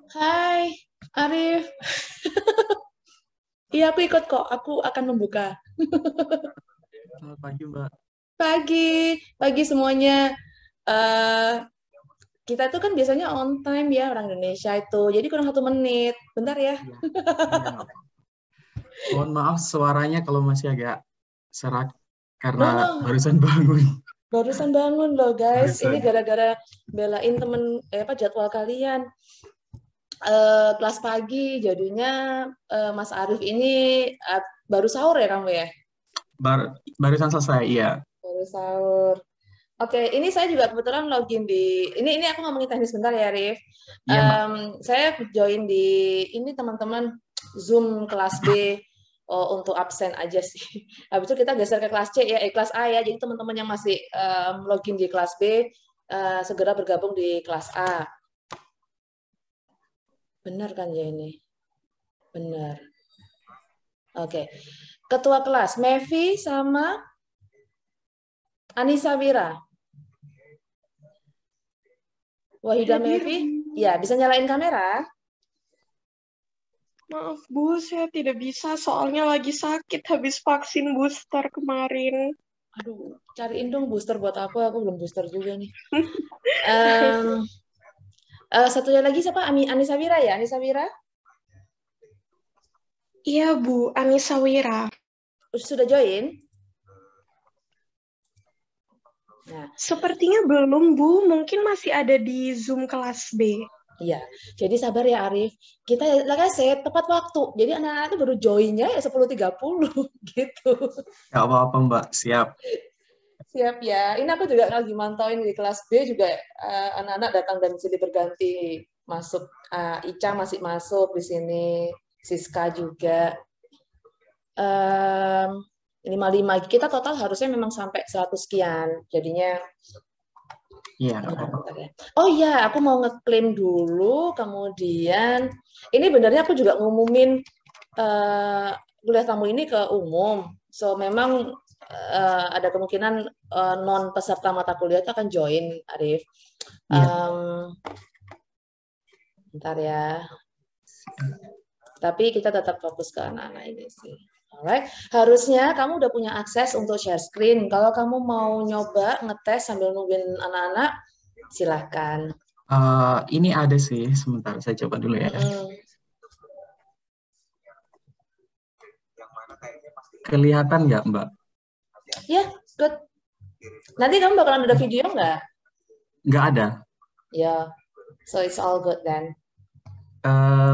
Hai, Arif. Iya, aku ikut kok. Aku akan membuka. Selamat pagi, Mbak. Pagi, pagi semuanya. eh kita itu kan biasanya on time ya orang Indonesia itu. Jadi kurang 1 menit. Bentar ya. Iya, iya, nggak apa-apa. Mohon maaf suaranya kalau masih agak serak karena No, no. barusan bangun. Barusan bangun loh, guys. Ini Barusan. gara-gara belain temen jadwal kalian. Kelas pagi, jadinya Mas Arif ini baru sahur ya kamu ya? Barusan selesai, iya. Baru sahur. Oke, ini saya juga kebetulan login di ini aku ngomongin teknis bentar ya, Rif. Iya, Mbak. Saya join di ini teman-teman Zoom kelas B untuk absen aja sih. Habis itu kita geser ke kelas C ya, kelas A ya. Jadi teman-teman yang masih login di kelas B segera bergabung di kelas A. Benar kan ya ini? Benar. Oke. Ketua kelas Mevi sama Anissa Wira. Wahida Hadir, Mevi, Bu. ya bisa nyalain kamera. Maaf, Bu, saya tidak bisa soalnya lagi sakit habis vaksin booster kemarin. Aduh, cariin dong booster buat aku belum booster juga nih. Um, satunya lagi siapa? Anissa Wira ya? Anissa Wira? Iya, Bu, Anissa Wira. Sudah join? Nah, Sepertinya belum, Bu. Mungkin masih ada di Zoom kelas B. iya. Jadi sabar ya Arif. Kita set tepat waktu. Jadi anak-anak itu baru joinnya ya 10.30 gitu. Nggak apa-apa, Mbak. Siap. Siap ya. Ini aku juga lagi mantauin di kelas B juga anak-anak datang dan sini berganti masuk. Ica masih masuk di sini. Siska juga. 55. Kita total harusnya memang sampai 100 sekian. Jadinya Iya, nggak apa-apa. ya. Oh iya, aku mau ngeklaim dulu. Kemudian ini benernya aku juga ngumumin kuliah tamu ini ke umum. So memang ada kemungkinan non peserta mata kuliah itu akan join, Arif. Iya. Bentar ya. Tapi kita tetap fokus ke anak-anak ini sih. Alright, harusnya kamu udah punya akses untuk share screen. Kalau kamu mau nyoba ngetes sambil nungguin anak-anak, silahkan. Ini ada sih. Sebentar, saya coba dulu ya. Kelihatan nggak, Mbak? Ya, good. Nanti kamu bakalan ada video nggak? Nggak ada. Ya, so it's all good then.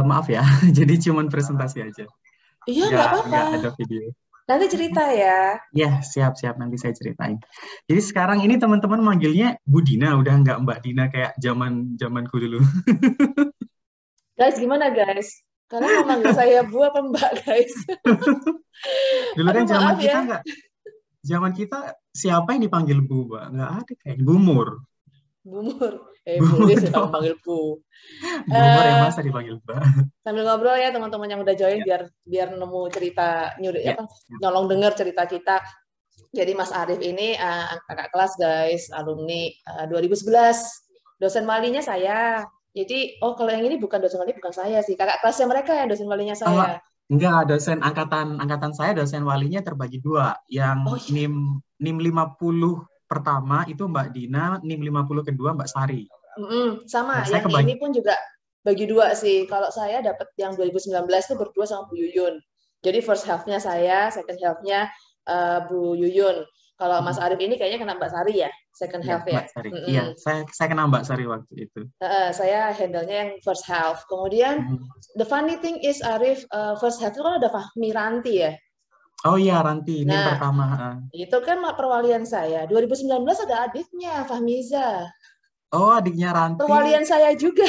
Maaf ya, jadi cuman presentasi aja. Iya, nggak apa-apa. Nggak ada video. Nanti cerita ya. Ya, siap-siap. Nanti saya ceritain. Jadi sekarang ini teman-teman manggilnya Bu Dina, udah nggak Mbak Dina kayak zamanku dulu. Guys, gimana guys? Kalian mau manggil saya Bu apa Mbak, guys? Dulu kan Aduh, maaf ya. Zaman kita siapa yang dipanggil Bu, Mbak? Nggak ada kayak Bumur. Bumur. Boleh sih kamu panggil Bu. Bumur yang masa dipanggil Mbak. Sambil ngobrol ya teman-teman yang udah join biar nemu cerita Ya. nyolong denger cerita kita. Jadi Mas Arif ini kakak kelas guys, alumni 2011. Dosen walinya saya. Jadi kalau yang ini bukan dosen wali, bukan saya sih. Kakak kelasnya mereka yang dosen walinya saya. Enggak, dosen angkatan saya dosen walinya terbagi dua. Yang NIM 50 pertama itu Mbak Dina, NIM 50 kedua Mbak Sari. Sama, yang ini pun juga bagi dua sih. Kalau saya dapat yang 2019 itu berdua sama Bu Yuyun. Jadi first half-nya saya, second half-nya Bu Yuyun. Kalau Mas Arif ini kayaknya kena Mbak Sari ya, second half ya. Mbak Sari. Iya, saya kena Mbak Sari waktu itu. Saya handle-nya yang first half. Kemudian the funny thing is Arif first half itu kan ada Fahmi Ranti ya. Oh iya, Ranti, NIM pertama. Itu kan perwalian saya. 2019 ada adiknya Fahmiza. Oh, adiknya Ranti. Perwalian saya juga.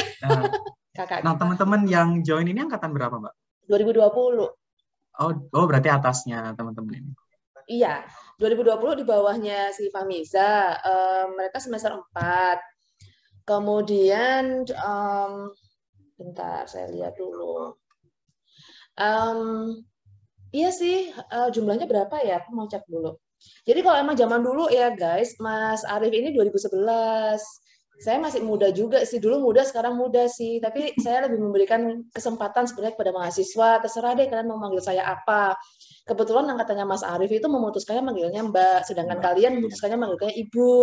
Nah, teman-teman yang join ini angkatan berapa, Mbak? 2020. Oh, berarti atasnya teman-teman ini. Iya, 2020 di bawahnya si Fahmiza. Mereka semester 4. Kemudian, bentar, saya lihat dulu. Iya sih, jumlahnya berapa ya? Aku mau cek dulu. Jadi kalau emang zaman dulu ya guys, Mas Arif ini 2011. saya masih muda juga sih, dulu muda, sekarang muda sih, tapi saya lebih memberikan kesempatan sebenarnya kepada mahasiswa, terserah deh kalian mau manggil saya apa. Kebetulan angkatannya Mas Arief itu memutuskannya manggilnya Mbak, sedangkan kalian memutuskannya manggilnya Ibu.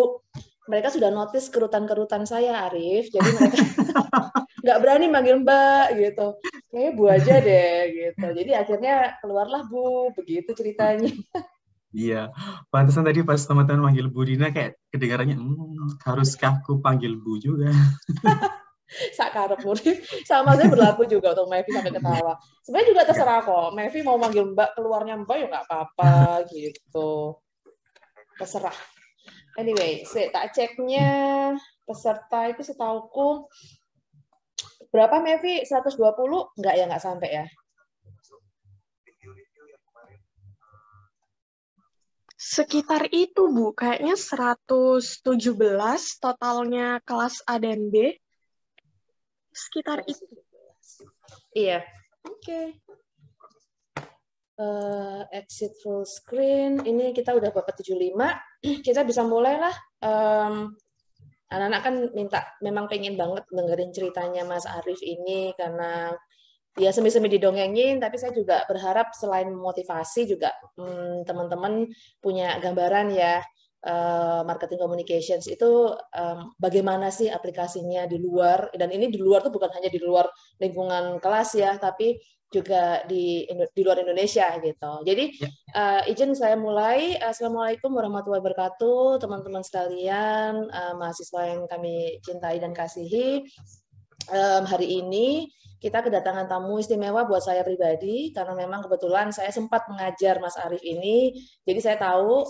Mereka sudah notice kerutan-kerutan saya, Arief, jadi mereka nggak berani manggil Mbak gitu. Kayaknya Bu aja deh gitu. Jadi akhirnya keluarlah Bu, begitu ceritanya. Iya, pantesan tadi pas teman-teman manggil Bu Dina kayak kedengarannya, haruskah aku panggil Bu juga? Sakarep murid sama saya berlaku juga untuk Mevi sampai ketawa. Sebenarnya juga terserah kok. Mevi mau manggil Mbak, keluarnya Mbak ya nggak apa-apa gitu. Terserah. Anyway, tak ceknya peserta itu setauku berapa Mevi? 120? Enggak ya, nggak sampai ya. Sekitar itu, Bu. Kayaknya 117 totalnya kelas A dan B. Sekitar itu. Iya. Oke. Exit full screen. Ini kita udah bapak 75. Kita bisa mulai lah. Anak-anak kan memang pengen banget dengerin ceritanya Mas Arief ini karena ya semi-semi didongengin, tapi saya juga berharap selain motivasi juga teman-teman punya gambaran ya, marketing communications itu bagaimana sih aplikasinya di luar, dan ini di luar tuh bukan hanya di luar lingkungan kelas ya, tapi juga di luar Indonesia gitu. Jadi izin saya mulai. Assalamualaikum warahmatullahi wabarakatuh, teman-teman sekalian, mahasiswa yang kami cintai dan kasihi. Hari ini kita kedatangan tamu istimewa buat saya pribadi, karena memang kebetulan saya sempat mengajar Mas Arief ini, jadi saya tahu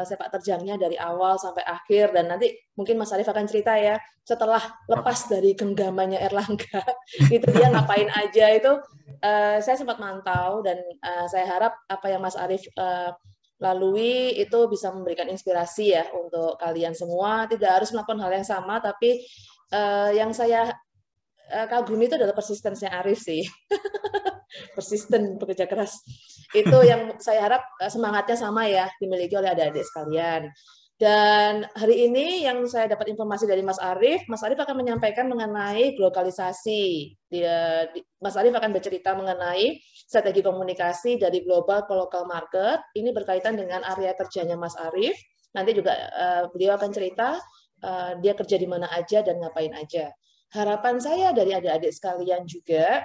sepak terjangnya dari awal sampai akhir, dan nanti mungkin Mas Arief akan cerita ya, setelah lepas dari genggamannya Erlangga, itu dia ngapain aja, itu saya sempat mantau, dan saya harap apa yang Mas Arief lalui itu bisa memberikan inspirasi ya untuk kalian semua, tidak harus melakukan hal yang sama, tapi yang saya kagumi itu adalah persistensinya Arief sih. Persisten, bekerja keras. Itu yang saya harap semangatnya sama ya, dimiliki oleh adik-adik sekalian. Dan hari ini yang saya dapat informasi dari Mas Arief akan menyampaikan mengenai globalisasi. Mas Arief akan bercerita mengenai strategi komunikasi dari global ke local market. Ini berkaitan dengan area kerjanya Mas Arief. Nanti juga beliau akan cerita dia kerja di mana aja dan ngapain aja. Harapan saya dari adik-adik sekalian juga,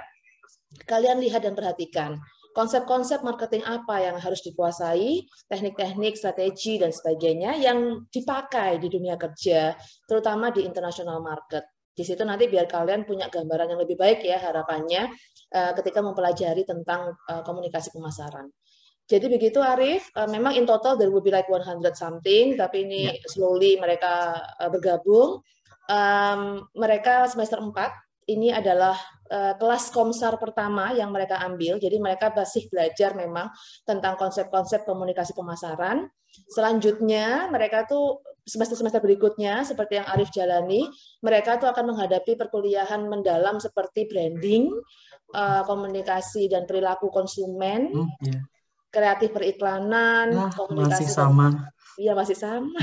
kalian lihat dan perhatikan konsep-konsep marketing apa yang harus dikuasai, teknik-teknik, strategi, dan sebagainya yang dipakai di dunia kerja, terutama di international market. Di situ nanti biar kalian punya gambaran yang lebih baik ya harapannya ketika mempelajari tentang komunikasi pemasaran. Jadi begitu Arief, memang in total there will be like 100 something, tapi ini slowly mereka bergabung. Mereka semester 4, ini adalah kelas Komsar pertama yang mereka ambil, jadi mereka masih belajar memang tentang konsep-konsep komunikasi pemasaran. Selanjutnya mereka tuh semester-semester berikutnya seperti yang Arief jalani, mereka tuh akan menghadapi perkuliahan mendalam seperti branding, komunikasi dan perilaku konsumen, kreatif periklanan, komunikasi masih sama. Iya masih sama.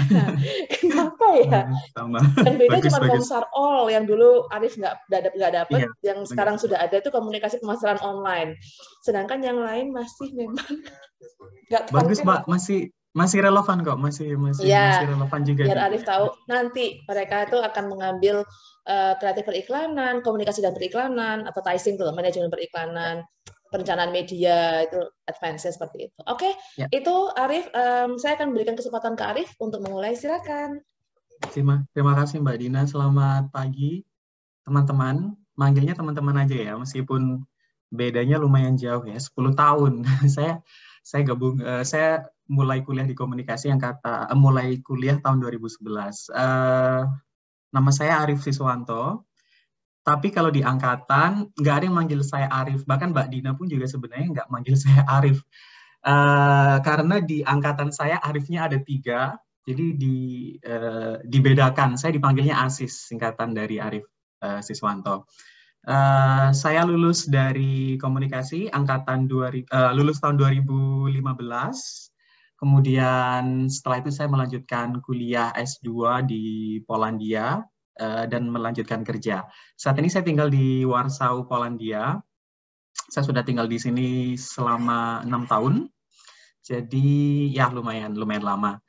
Kenapa ya? Sama. Yang beda cuma Komsar All yang dulu Arief nggak dapat, yang sekarang sudah ada itu komunikasi pemasaran online. Sedangkan yang lain masih memang nggak tahu. Bagus Mbak, masih relevan kok, masih relevan juga. Biar Arief tahu nanti mereka itu akan mengambil kreatif periklanan, komunikasi dan periklanan, advertising tuh, manajemen periklanan, perencanaan media, itu advance seperti itu. Oke, itu Arief. Saya akan berikan kesempatan ke Arief untuk memulai. Silakan. Terima kasih Mbak Dina. Selamat pagi teman-teman. Manggilnya teman-teman aja ya, meskipun bedanya lumayan jauh ya, 10 tahun. Saya mulai kuliah di komunikasi mulai kuliah tahun 2011. Nama saya Arief Siswanto. Tapi kalau di angkatan, nggak ada yang manggil saya Arief. Bahkan Mbak Dina pun juga sebenarnya nggak manggil saya Arief. Karena di angkatan saya Ariefnya ada 3, jadi dibedakan. Saya dipanggilnya Asis, singkatan dari Arief Siswanto. Saya lulus dari komunikasi, lulus tahun 2015. Kemudian setelah itu saya melanjutkan kuliah S2 di Polandia. dan melanjutkan kerja. Saat ini saya tinggal di Warsaw, Polandia. Saya sudah tinggal di sini selama 6 tahun. Jadi ya lumayan lama.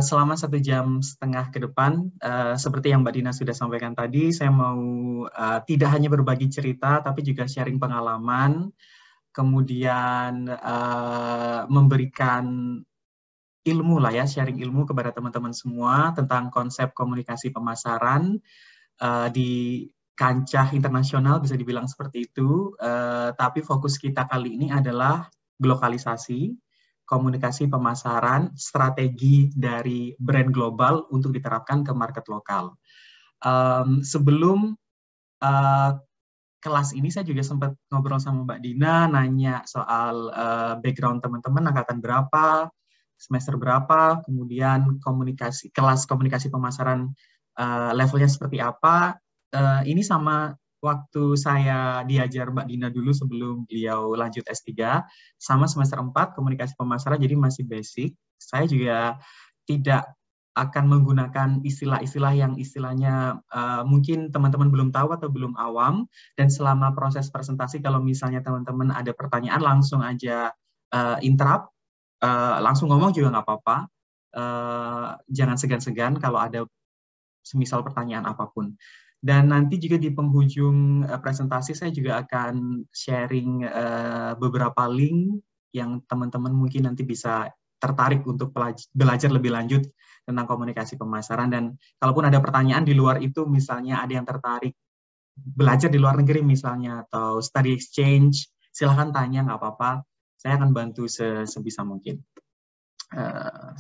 Selama 1,5 jam ke depan, seperti yang Mbak Dina sudah sampaikan tadi, saya mau tidak hanya berbagi cerita, tapi juga sharing pengalaman, kemudian memberikan ilmu lah ya, sharing ilmu kepada teman-teman semua tentang konsep komunikasi pemasaran di kancah internasional, bisa dibilang seperti itu. Tapi fokus kita kali ini adalah globalisasi, komunikasi pemasaran, strategi dari brand global untuk diterapkan ke market lokal. Sebelum kelas ini saya juga sempat ngobrol sama Mbak Dina, nanya soal background teman-teman, angkatan berapa, semester berapa, kemudian kelas komunikasi pemasaran levelnya seperti apa. Ini sama waktu saya diajar Mbak Dina dulu sebelum beliau lanjut S3, sama semester 4 komunikasi pemasaran, jadi masih basic. Saya juga tidak akan menggunakan istilah-istilah yang istilahnya mungkin teman-teman belum tahu atau belum awam, dan selama proses presentasi kalau misalnya teman-teman ada pertanyaan langsung aja interrupt, langsung ngomong juga nggak apa-apa, jangan segan-segan kalau ada semisal pertanyaan apapun. Dan nanti juga di penghujung presentasi saya juga akan sharing beberapa link yang teman-teman mungkin nanti bisa tertarik untuk belajar lebih lanjut tentang komunikasi pemasaran. Dan kalaupun ada pertanyaan di luar itu, misalnya ada yang tertarik belajar di luar negeri misalnya, atau study exchange, silahkan tanya, nggak apa-apa. Saya akan bantu sebisa mungkin.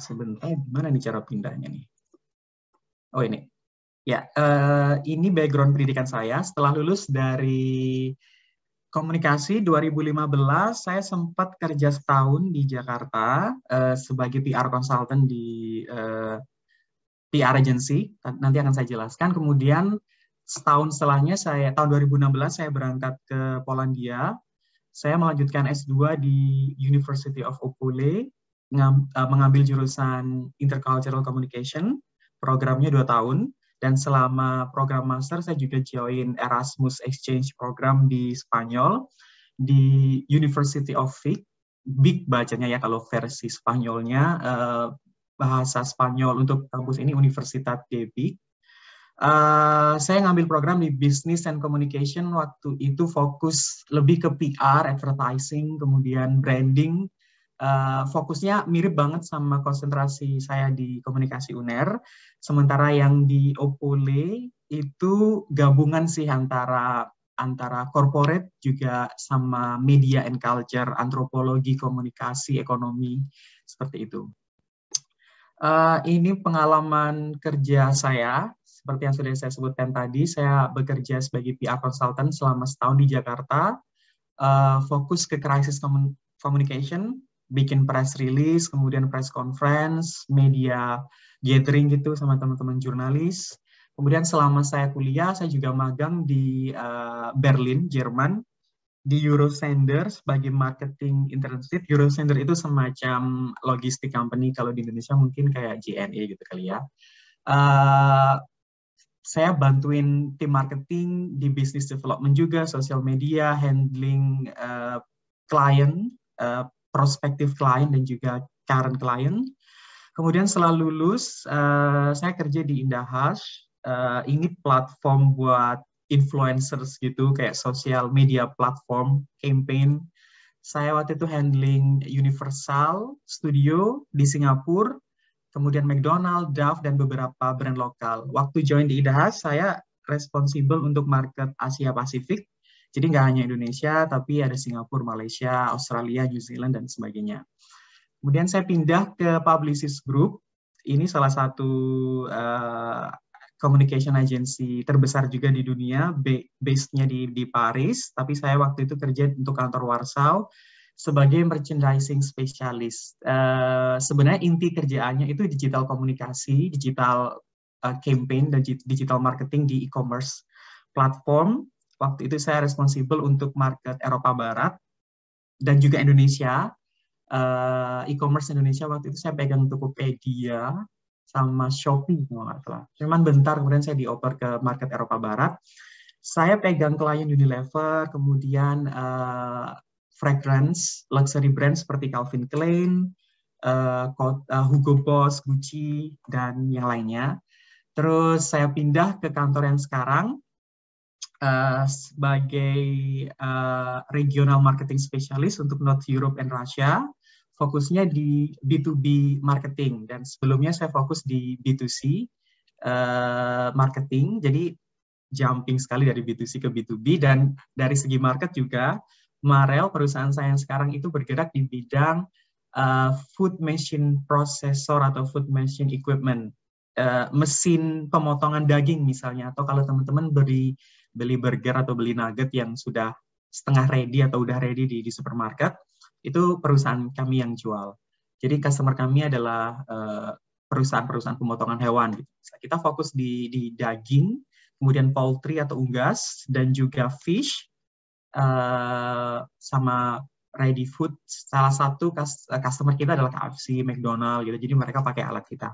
Sebentar, gimana nih cara pindahnya nih? Oh ini. Ya, ini background pendidikan saya. Setelah lulus dari komunikasi 2015, saya sempat kerja setahun di Jakarta sebagai PR consultant di PR agency. Nanti akan saya jelaskan. Kemudian setahun setelahnya, tahun 2016, saya berangkat ke Polandia. Saya melanjutkan S2 di University of Opole, mengambil jurusan Intercultural Communication, programnya 2 tahun, dan selama program master saya juga join Erasmus Exchange Program di Spanyol, di University of Vic, Vic bacanya ya kalau versi Spanyolnya, bahasa Spanyol untuk kampus ini Universitat de Vic. Saya ngambil program di Business and Communication, waktu itu fokus lebih ke PR, advertising, kemudian branding. Fokusnya mirip banget sama konsentrasi saya di komunikasi UNER. Sementara yang di Opole itu gabungan sih antara corporate juga sama media and culture, antropologi, komunikasi, ekonomi, seperti itu. Ini pengalaman kerja saya. Seperti yang sudah saya sebutkan tadi, saya bekerja sebagai PR consultant selama setahun di Jakarta, fokus ke crisis communication, bikin press release, kemudian press conference, media gathering gitu sama teman-teman jurnalis. Kemudian selama saya kuliah, saya juga magang di Berlin, Jerman, di Eurosender sebagai marketing internship. Eurosender itu semacam logistik company, kalau di Indonesia mungkin kayak JNE gitu kali ya. Saya bantuin tim marketing di business development juga, social media, handling klien, prospective client dan juga current client. Kemudian setelah lulus, saya kerja di Indahash. Ini platform buat influencers gitu, kayak social media platform, campaign. Saya waktu itu handling Universal Studio di Singapura, kemudian McDonald, Dove, dan beberapa brand lokal. Waktu join di Indahash, saya responsible untuk market Asia Pasifik. Jadi nggak hanya Indonesia, tapi ada Singapura, Malaysia, Australia, New Zealand, dan sebagainya. Kemudian saya pindah ke Publicis Group. Ini salah satu communication agency terbesar juga di dunia, base-nya di Paris, tapi saya waktu itu kerja untuk kantor Warsaw sebagai merchandising specialist. Sebenarnya inti kerjaannya itu digital komunikasi, digital campaign, dan digital marketing di e-commerce platform. Waktu itu saya responsible untuk market Eropa Barat dan juga Indonesia. E-commerce Indonesia waktu itu saya pegang Tokopedia, sama Shopee, kalau nggak salah. Cuman bentar, kemudian saya dioper ke market Eropa Barat. Saya pegang klien Unilever, kemudian fragrance, luxury brand seperti Calvin Klein, Hugo Boss, Gucci, dan yang lainnya. Terus saya pindah ke kantor yang sekarang sebagai regional marketing specialist untuk North Europe and Russia. Fokusnya di B2B marketing, dan sebelumnya saya fokus di B2C marketing, jadi jumping sekali dari B2C ke B2B. Dan dari segi market juga, Marel, perusahaan saya yang sekarang itu bergerak di bidang food machine processor atau food machine equipment, mesin pemotongan daging misalnya, atau kalau teman-teman beli burger atau beli nugget yang sudah setengah ready atau udah ready di supermarket, itu perusahaan kami yang jual. Jadi customer kami adalah perusahaan-perusahaan pemotongan hewan. Gitu. Kita fokus di daging, kemudian poultry atau unggas, dan juga fish, sama ready food. Salah satu customer kita adalah KFC, McDonald, gitu. Jadi mereka pakai alat kita.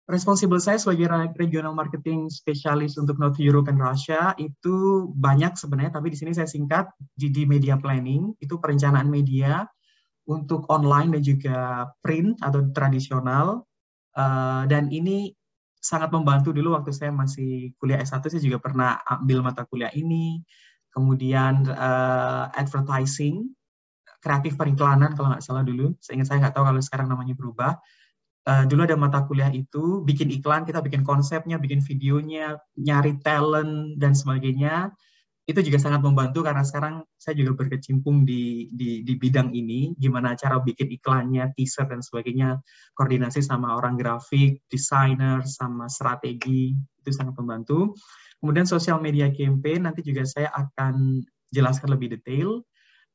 Responsible saya sebagai regional marketing spesialis untuk North Europe and Russia itu banyak sebenarnya, tapi di sini saya singkat di media planning, itu perencanaan media untuk online dan juga print atau tradisional, dan ini sangat membantu dulu waktu saya masih kuliah S1, saya juga pernah ambil mata kuliah ini, kemudian advertising, kreatif periklanan kalau nggak salah dulu, seingat saya nggak tahu kalau sekarang namanya berubah. Dulu ada mata kuliah itu, bikin iklan, kita bikin konsepnya, bikin videonya, nyari talent, dan sebagainya. Itu juga sangat membantu karena sekarang saya juga berkecimpung di bidang ini, gimana cara bikin iklannya, teaser, dan sebagainya, koordinasi sama orang grafik, desainer, sama strategi, itu sangat membantu. Kemudian social media campaign, nanti juga saya akan jelaskan lebih detail.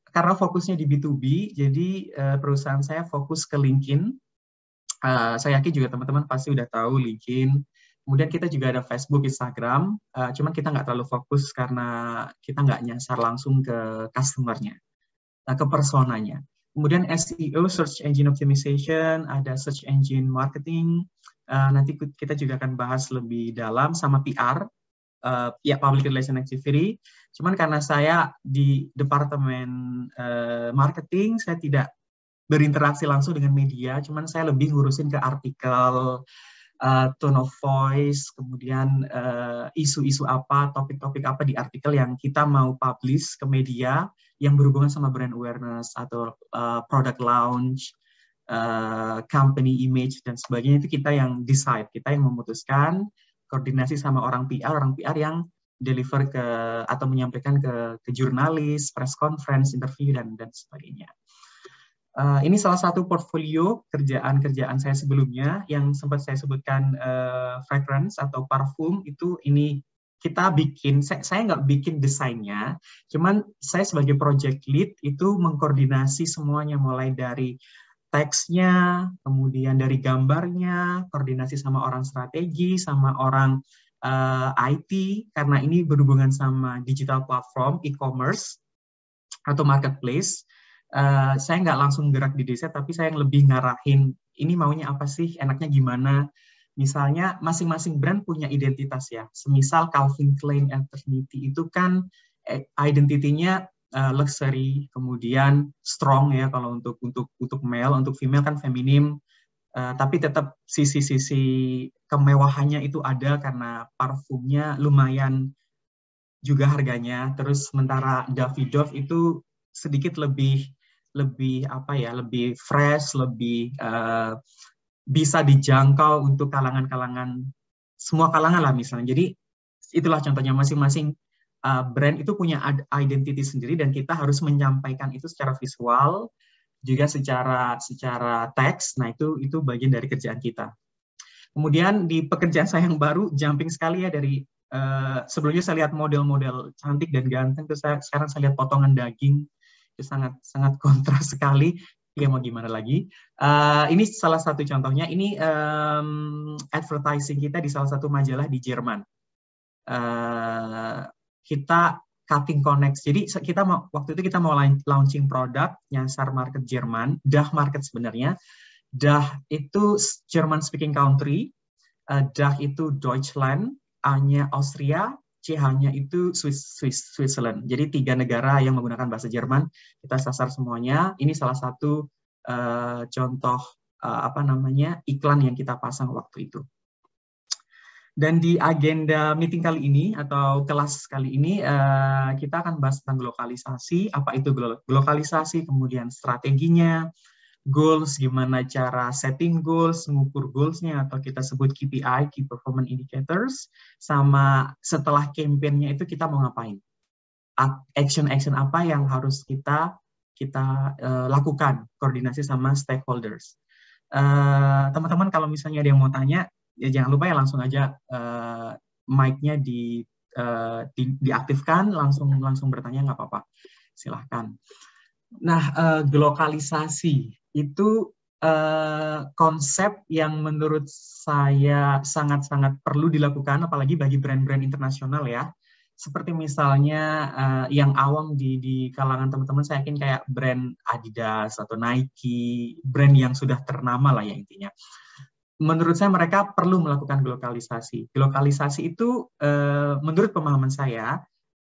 Karena fokusnya di B2B, jadi perusahaan saya fokus ke LinkedIn. Saya yakin juga teman-teman pasti udah tahu LinkedIn. Kemudian kita juga ada Facebook, Instagram. Cuman kita nggak terlalu fokus karena kita nggak nyasar langsung ke customer-nya, ke personanya. Kemudian SEO, Search Engine Optimization, ada Search Engine Marketing. Nanti kita juga akan bahas lebih dalam sama PR, ya Public Relation Activity. Cuman karena saya di Departemen Marketing, saya tidak berinteraksi langsung dengan media, cuman saya lebih ngurusin ke artikel, tone of voice, kemudian isu-isu apa, topik-topik apa di artikel yang kita mau publish ke media yang berhubungan sama brand awareness atau product launch, company image, dan sebagainya. Itu kita yang decide, kita yang memutuskan, koordinasi sama orang PR yang deliver ke atau menyampaikan ke jurnalis, press conference, interview, dan sebagainya. Ini salah satu portfolio kerjaan-kerjaan saya sebelumnya yang sempat saya sebutkan, fragrance atau parfum, itu ini kita bikin, saya nggak bikin desainnya, cuman saya sebagai project lead itu mengkoordinasi semuanya, mulai dari teksnya, kemudian dari gambarnya, koordinasi sama orang strategi, sama orang IT, karena ini berhubungan sama digital platform, e-commerce, atau marketplace. Saya nggak langsung gerak di desa, tapi saya yang lebih ngarahin, ini maunya apa sih, enaknya gimana. Misalnya masing-masing brand punya identitas ya. Semisal Calvin Klein Eternity itu kan identitinya luxury, kemudian strong ya kalau untuk male, untuk female kan feminim, tapi tetap sisi-sisi kemewahannya itu ada karena parfumnya lumayan juga harganya. Terus sementara Davidoff itu sedikit lebih apa ya, lebih fresh, lebih bisa dijangkau untuk kalangan-kalangan, semua kalangan lah misalnya. Jadi itulah contohnya, masing-masing brand itu punya identity sendiri dan kita harus menyampaikan itu secara visual, juga secara teks. Nah itu bagian dari kerjaan kita. Kemudian di pekerjaan saya yang baru, jumping sekali ya dari sebelumnya saya lihat model-model cantik dan ganteng, terus sekarang saya lihat potongan daging. Itu sangat kontras sekali. Ya mau gimana lagi. Ini salah satu contohnya. Ini advertising kita di salah satu majalah di Jerman. Kita cutting connects. Jadi waktu itu kita mau launching produk nyasar market Jerman, DACH market sebenarnya. DACH itu German speaking country, DACH itu Deutschland, A-nya Austria, CH-nya itu Switzerland. Jadi 3 negara yang menggunakan bahasa Jerman, kita sasar semuanya. Ini salah satu contoh iklan yang kita pasang waktu itu. Dan di agenda meeting kali ini atau kelas kali ini kita akan bahas tentang globalisasi, apa itu globalisasi, kemudian strateginya, goals, gimana cara setting goals, mengukur goals-nya atau kita sebut KPI, Key Performance Indicators, sama setelah campaign-nya itu kita mau ngapain. Action-action apa yang harus kita lakukan, koordinasi sama stakeholders. Teman-teman kalau misalnya ada yang mau tanya, ya jangan lupa ya langsung aja mic-nya diaktifkan, langsung bertanya nggak apa-apa, silahkan. Nah, globalisasi itu konsep yang menurut saya sangat-sangat perlu dilakukan, apalagi bagi brand-brand internasional ya. Seperti misalnya yang awam di kalangan teman-teman, saya yakin kayak brand Adidas atau Nike, brand yang sudah ternama lah ya intinya. Menurut saya mereka perlu melakukan globalisasi. Globalisasi itu menurut pemahaman saya,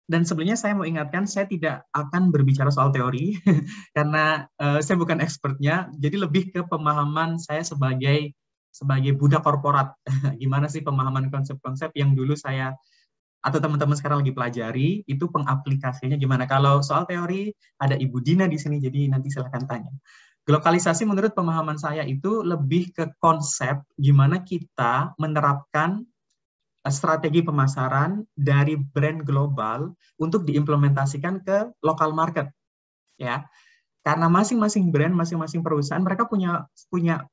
dan sebenarnya saya mau ingatkan, saya tidak akan berbicara soal teori, karena saya bukan expertnya, jadi lebih ke pemahaman saya sebagai budak korporat. Gimana sih pemahaman konsep-konsep yang dulu saya, atau teman-teman sekarang lagi pelajari, itu pengaplikasinya gimana. Kalau soal teori, ada Ibu Dina di sini, jadi nanti silakan tanya. Globalisasi menurut pemahaman saya itu lebih ke konsep gimana kita menerapkan strategi pemasaran dari brand global untuk diimplementasikan ke local market, ya. Karena masing-masing brand, masing-masing perusahaan mereka punya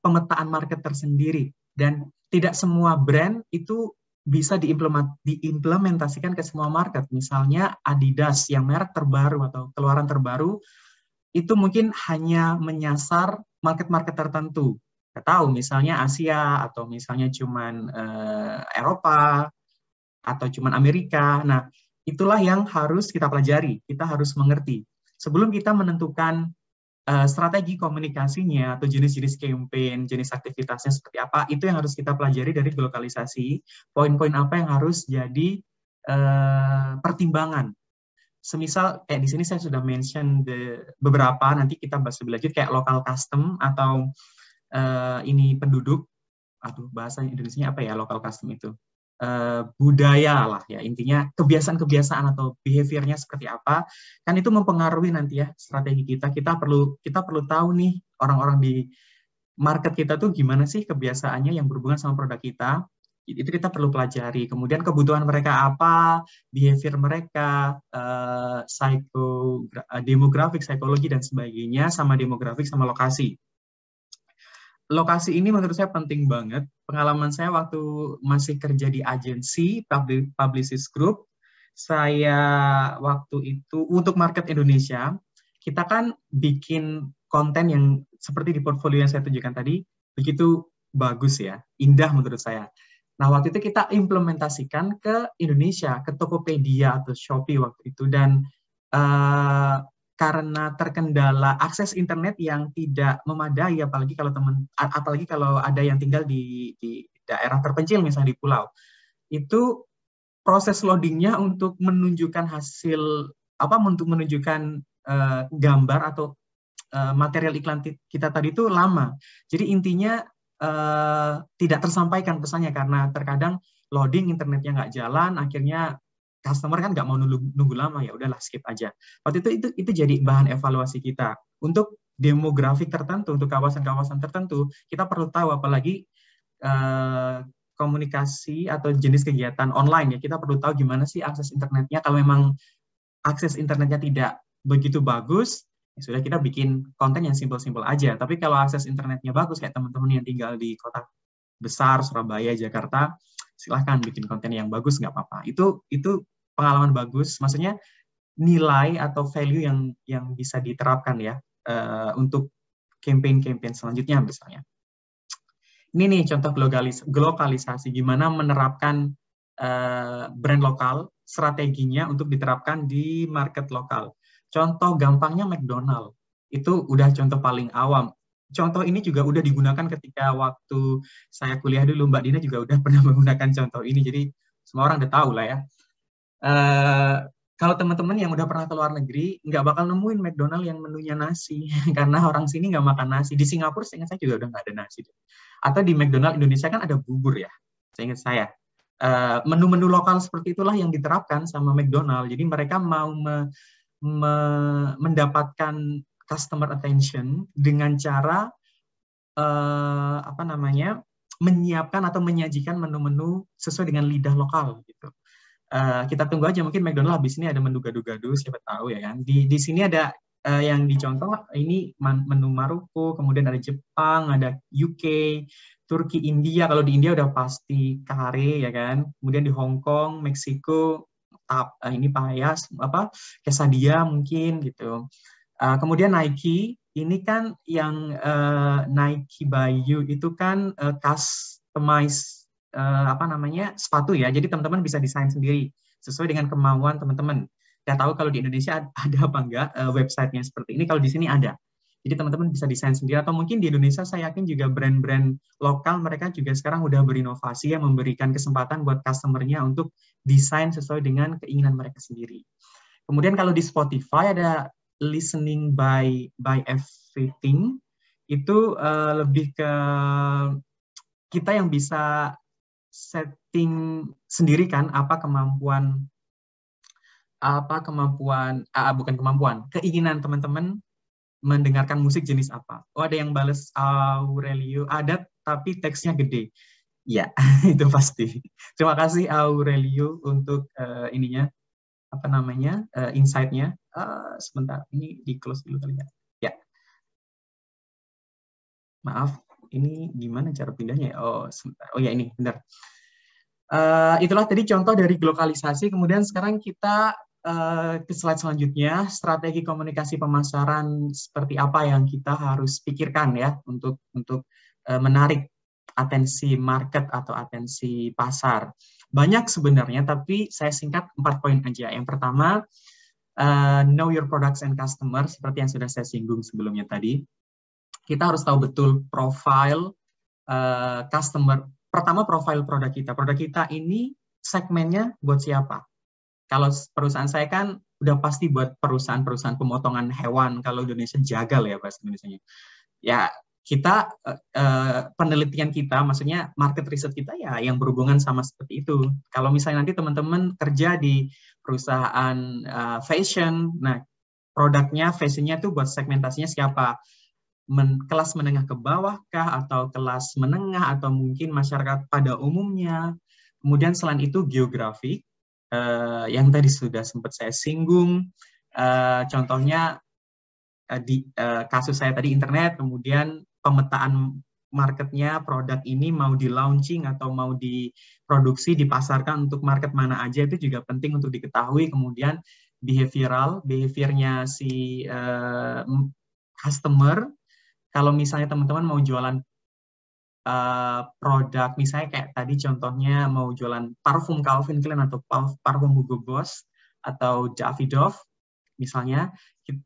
pemetaan market tersendiri, dan tidak semua brand itu bisa diimplementasikan ke semua market. Misalnya Adidas yang merek terbaru atau keluaran terbaru itu mungkin hanya menyasar market-market tertentu. Kita tahu misalnya Asia atau misalnya cuman Eropa atau cuman Amerika. Nah, itulah yang harus kita pelajari, kita harus mengerti. Sebelum kita menentukan strategi komunikasinya atau jenis-jenis campaign, jenis aktivitasnya seperti apa, itu yang harus kita pelajari dari globalisasi. Poin-poin apa yang harus jadi pertimbangan. Semisal kayak di sini saya sudah mention beberapa, nanti kita bahas lebih lanjut kayak local custom atau ini penduduk, aduh bahasa Indonesianya apa ya local custom itu, budaya lah ya, intinya kebiasaan-kebiasaan atau behaviornya seperti apa, kan itu mempengaruhi nanti ya strategi kita. Kita perlu tahu nih orang-orang di market kita tuh gimana sih kebiasaannya yang berhubungan sama produk kita. Itu kita perlu pelajari. Kemudian kebutuhan mereka apa, behavior mereka, demografik, psikologi, dan sebagainya, sama demografik, sama lokasi. Lokasi ini menurut saya penting banget. Pengalaman saya waktu masih kerja di agensi, Publicis Group, saya waktu itu, untuk market Indonesia, kita kan bikin konten yang seperti di portfolio yang saya tunjukkan tadi, begitu bagus ya, indah menurut saya. Nah, waktu itu kita implementasikan ke Indonesia, ke Tokopedia atau Shopee waktu itu, dan karena terkendala akses internet yang tidak memadai, apalagi kalau ada yang tinggal di daerah terpencil, misalnya di pulau, itu proses loadingnya untuk menunjukkan hasil untuk menunjukkan gambar atau material iklan kita tadi itu lama. Jadi intinya tidak tersampaikan pesannya karena terkadang loading internetnya nggak jalan, akhirnya customer kan nggak mau nunggu lama, ya udahlah skip aja. Waktu itu jadi bahan evaluasi kita untuk demografik tertentu, untuk kawasan-kawasan tertentu kita perlu tahu, apalagi komunikasi atau jenis kegiatan online ya, kita perlu tahu gimana sih akses internetnya. Kalau memang akses internetnya tidak begitu bagus, ya sudah kita bikin konten yang simpel-simpel aja. Tapi kalau akses internetnya bagus, kayak teman-teman yang tinggal di kota besar, Surabaya, Jakarta, silahkan bikin konten yang bagus, nggak apa-apa. Itu pengalaman bagus, maksudnya nilai atau value yang bisa diterapkan ya untuk campaign-campaign selanjutnya misalnya. Ini nih contoh globalisasi, gimana menerapkan brand lokal, strateginya untuk diterapkan di market lokal. Contoh gampangnya McDonald, itu udah contoh paling awam. contoh ini juga udah digunakan ketika waktu saya kuliah dulu. Mbak Dina juga udah pernah menggunakan contoh ini, jadi semua orang udah tahu lah ya. Kalau teman-teman yang udah pernah ke luar negeri, nggak bakal nemuin McDonald yang menunya nasi, karena orang sini nggak makan nasi. Di Singapura, seingat saya juga udah nggak ada nasi. Atau di McDonald Indonesia kan ada bubur ya, seingat saya. Menu-menu lokal seperti itulah yang diterapkan sama McDonald. Jadi mereka mau mendapatkan customer attention dengan cara menyiapkan atau menyajikan menu-menu sesuai dengan lidah lokal gitu. Kita tunggu aja, mungkin McDonald habis ini ada menu gado-gado, siapa tahu ya kan. Di sini ada yang dicontoh, ini menu Maroko, kemudian ada Jepang, ada UK, Turki, India. Kalau di India udah pasti kare ya kan. Kemudian di Hong Kong, Meksiko, ini payas, quesadilla mungkin gitu. Kemudian Nike, ini kan yang Nike baju itu kan customize sepatu ya. Jadi teman-teman bisa desain sendiri sesuai dengan kemauan teman-teman. Nggak tahu kalau di Indonesia ada apa enggak websitenya seperti ini. Kalau di sini ada. Jadi teman-teman bisa desain sendiri. Atau mungkin di Indonesia saya yakin juga brand-brand lokal mereka juga sekarang udah berinovasi yang memberikan kesempatan buat customer-nya untuk desain sesuai dengan keinginan mereka sendiri. Kemudian kalau di Spotify ada listening by everything. Itu lebih ke kita yang bisa setting sendiri kan keinginan teman-teman mendengarkan musik jenis apa. Oh, ada yang bales Aurelio, ada tapi teksnya gede. Ya, itu pasti. Terima kasih Aurelio untuk insight-nya. Sebentar, ini di close dulu kali ya. Ya. Maaf. Ini gimana cara pindahnya ya? Oh, sebentar. Oh ya, ini benar. Itulah tadi contoh dari globalisasi. Kemudian sekarang kita ke slide selanjutnya, strategi komunikasi pemasaran seperti apa yang kita harus pikirkan ya untuk menarik atensi market atau atensi pasar. Banyak sebenarnya, tapi saya singkat 4 poin aja. Yang pertama, know your products and customers, seperti yang sudah saya singgung sebelumnya tadi. Kita harus tahu betul profil customer. Pertama, profil produk kita. Produk kita ini segmennya buat siapa? Kalau perusahaan saya kan udah pasti buat perusahaan-perusahaan pemotongan hewan. Kalau Indonesia jagal ya bahasa Indonesianya. Ya, kita penelitian kita, maksudnya market research kita ya yang berhubungan sama seperti itu. Kalau misalnya nanti teman-teman kerja di perusahaan fashion, nah produknya, fashionnya tuh buat segmentasinya siapa? Kelas menengah ke bawah kah, atau kelas menengah, atau mungkin masyarakat pada umumnya. Kemudian selain itu geografi, yang tadi sudah sempat saya singgung, contohnya di kasus saya tadi internet, kemudian pemetaan marketnya, produk ini mau di launching atau mau diproduksi, dipasarkan untuk market mana aja, itu juga penting untuk diketahui. Kemudian behaviornya si customer. Kalau misalnya teman-teman mau jualan produk, misalnya kayak tadi contohnya mau jualan parfum Calvin Klein atau parfum Hugo Boss atau Davidoff, misalnya,